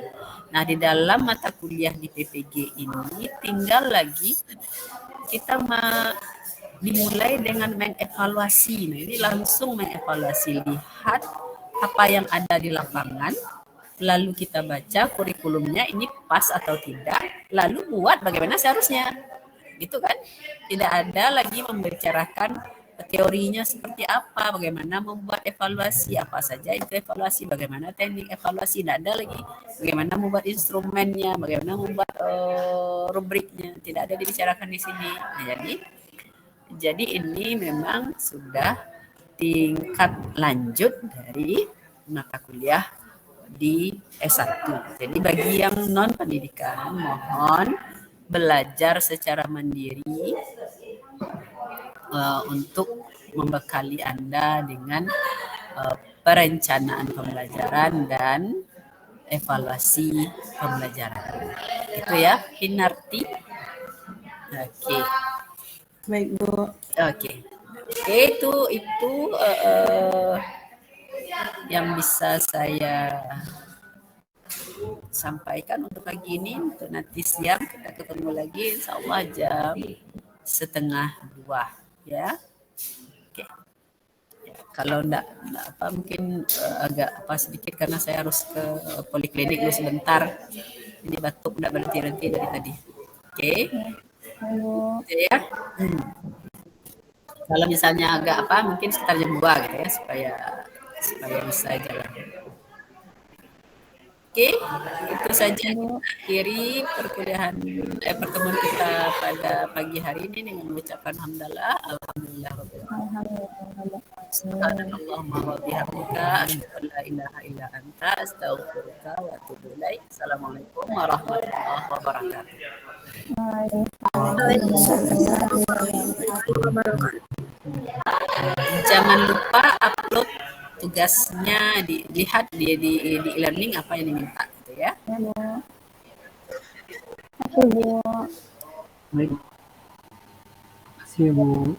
F: Nah, di dalam mata kuliah di PPG ini tinggal lagi kita dimulai dengan mengevaluasi. Nah, ini langsung mengevaluasi, lihat apa yang ada di lapangan, lalu kita baca kurikulumnya ini pas atau tidak, lalu buat bagaimana seharusnya. Gitu kan? Tidak ada lagi membicarakan teorinya seperti apa, bagaimana membuat evaluasi, apa saja itu evaluasi, bagaimana teknik evaluasi, tidak ada lagi bagaimana membuat instrumennya, bagaimana membuat rubriknya, tidak ada dibicarakan di sini. Nah, jadi ini memang sudah tingkat lanjut dari mata kuliah di S1. Jadi bagi yang non pendidikan mohon belajar secara mandiri untuk membekali Anda dengan perencanaan pembelajaran dan evaluasi pembelajaran. Itu ya, Hinarti. Oke.
D: Baik, Bu.
F: Oke, itu yang bisa saya sampaikan untuk pagi ini. Untuk nanti siang kita ketemu lagi, insya Allah jam 1:30 ya. Oke. Ya, kalau enggak apa mungkin agak sedikit karena saya harus ke poliklinik dulu sebentar. Ini batuk enggak berhenti-henti dari tadi. Oke. Ya. Kalau misalnya agak mungkin sekitar jam 2 gitu ya, supaya bisa jalan. Oke, itu saja kita akhiri pertemuan kita pada pagi hari ini dengan mengucapkan hamdalah, alhamdulillah rabbil alamin. Subhanallahumma wa bihamdika, asyhadu an la ilaha illa anta, astaghfiruka wa atubu ilaik. Assalamualaikum warahmatullahi wabarakatuh. Jangan lupa upload tugasnya, dilihat di e-learning apa yang diminta gitu ya.
E: Oke, Bu.
G: Baik. Terima kasih, Bu.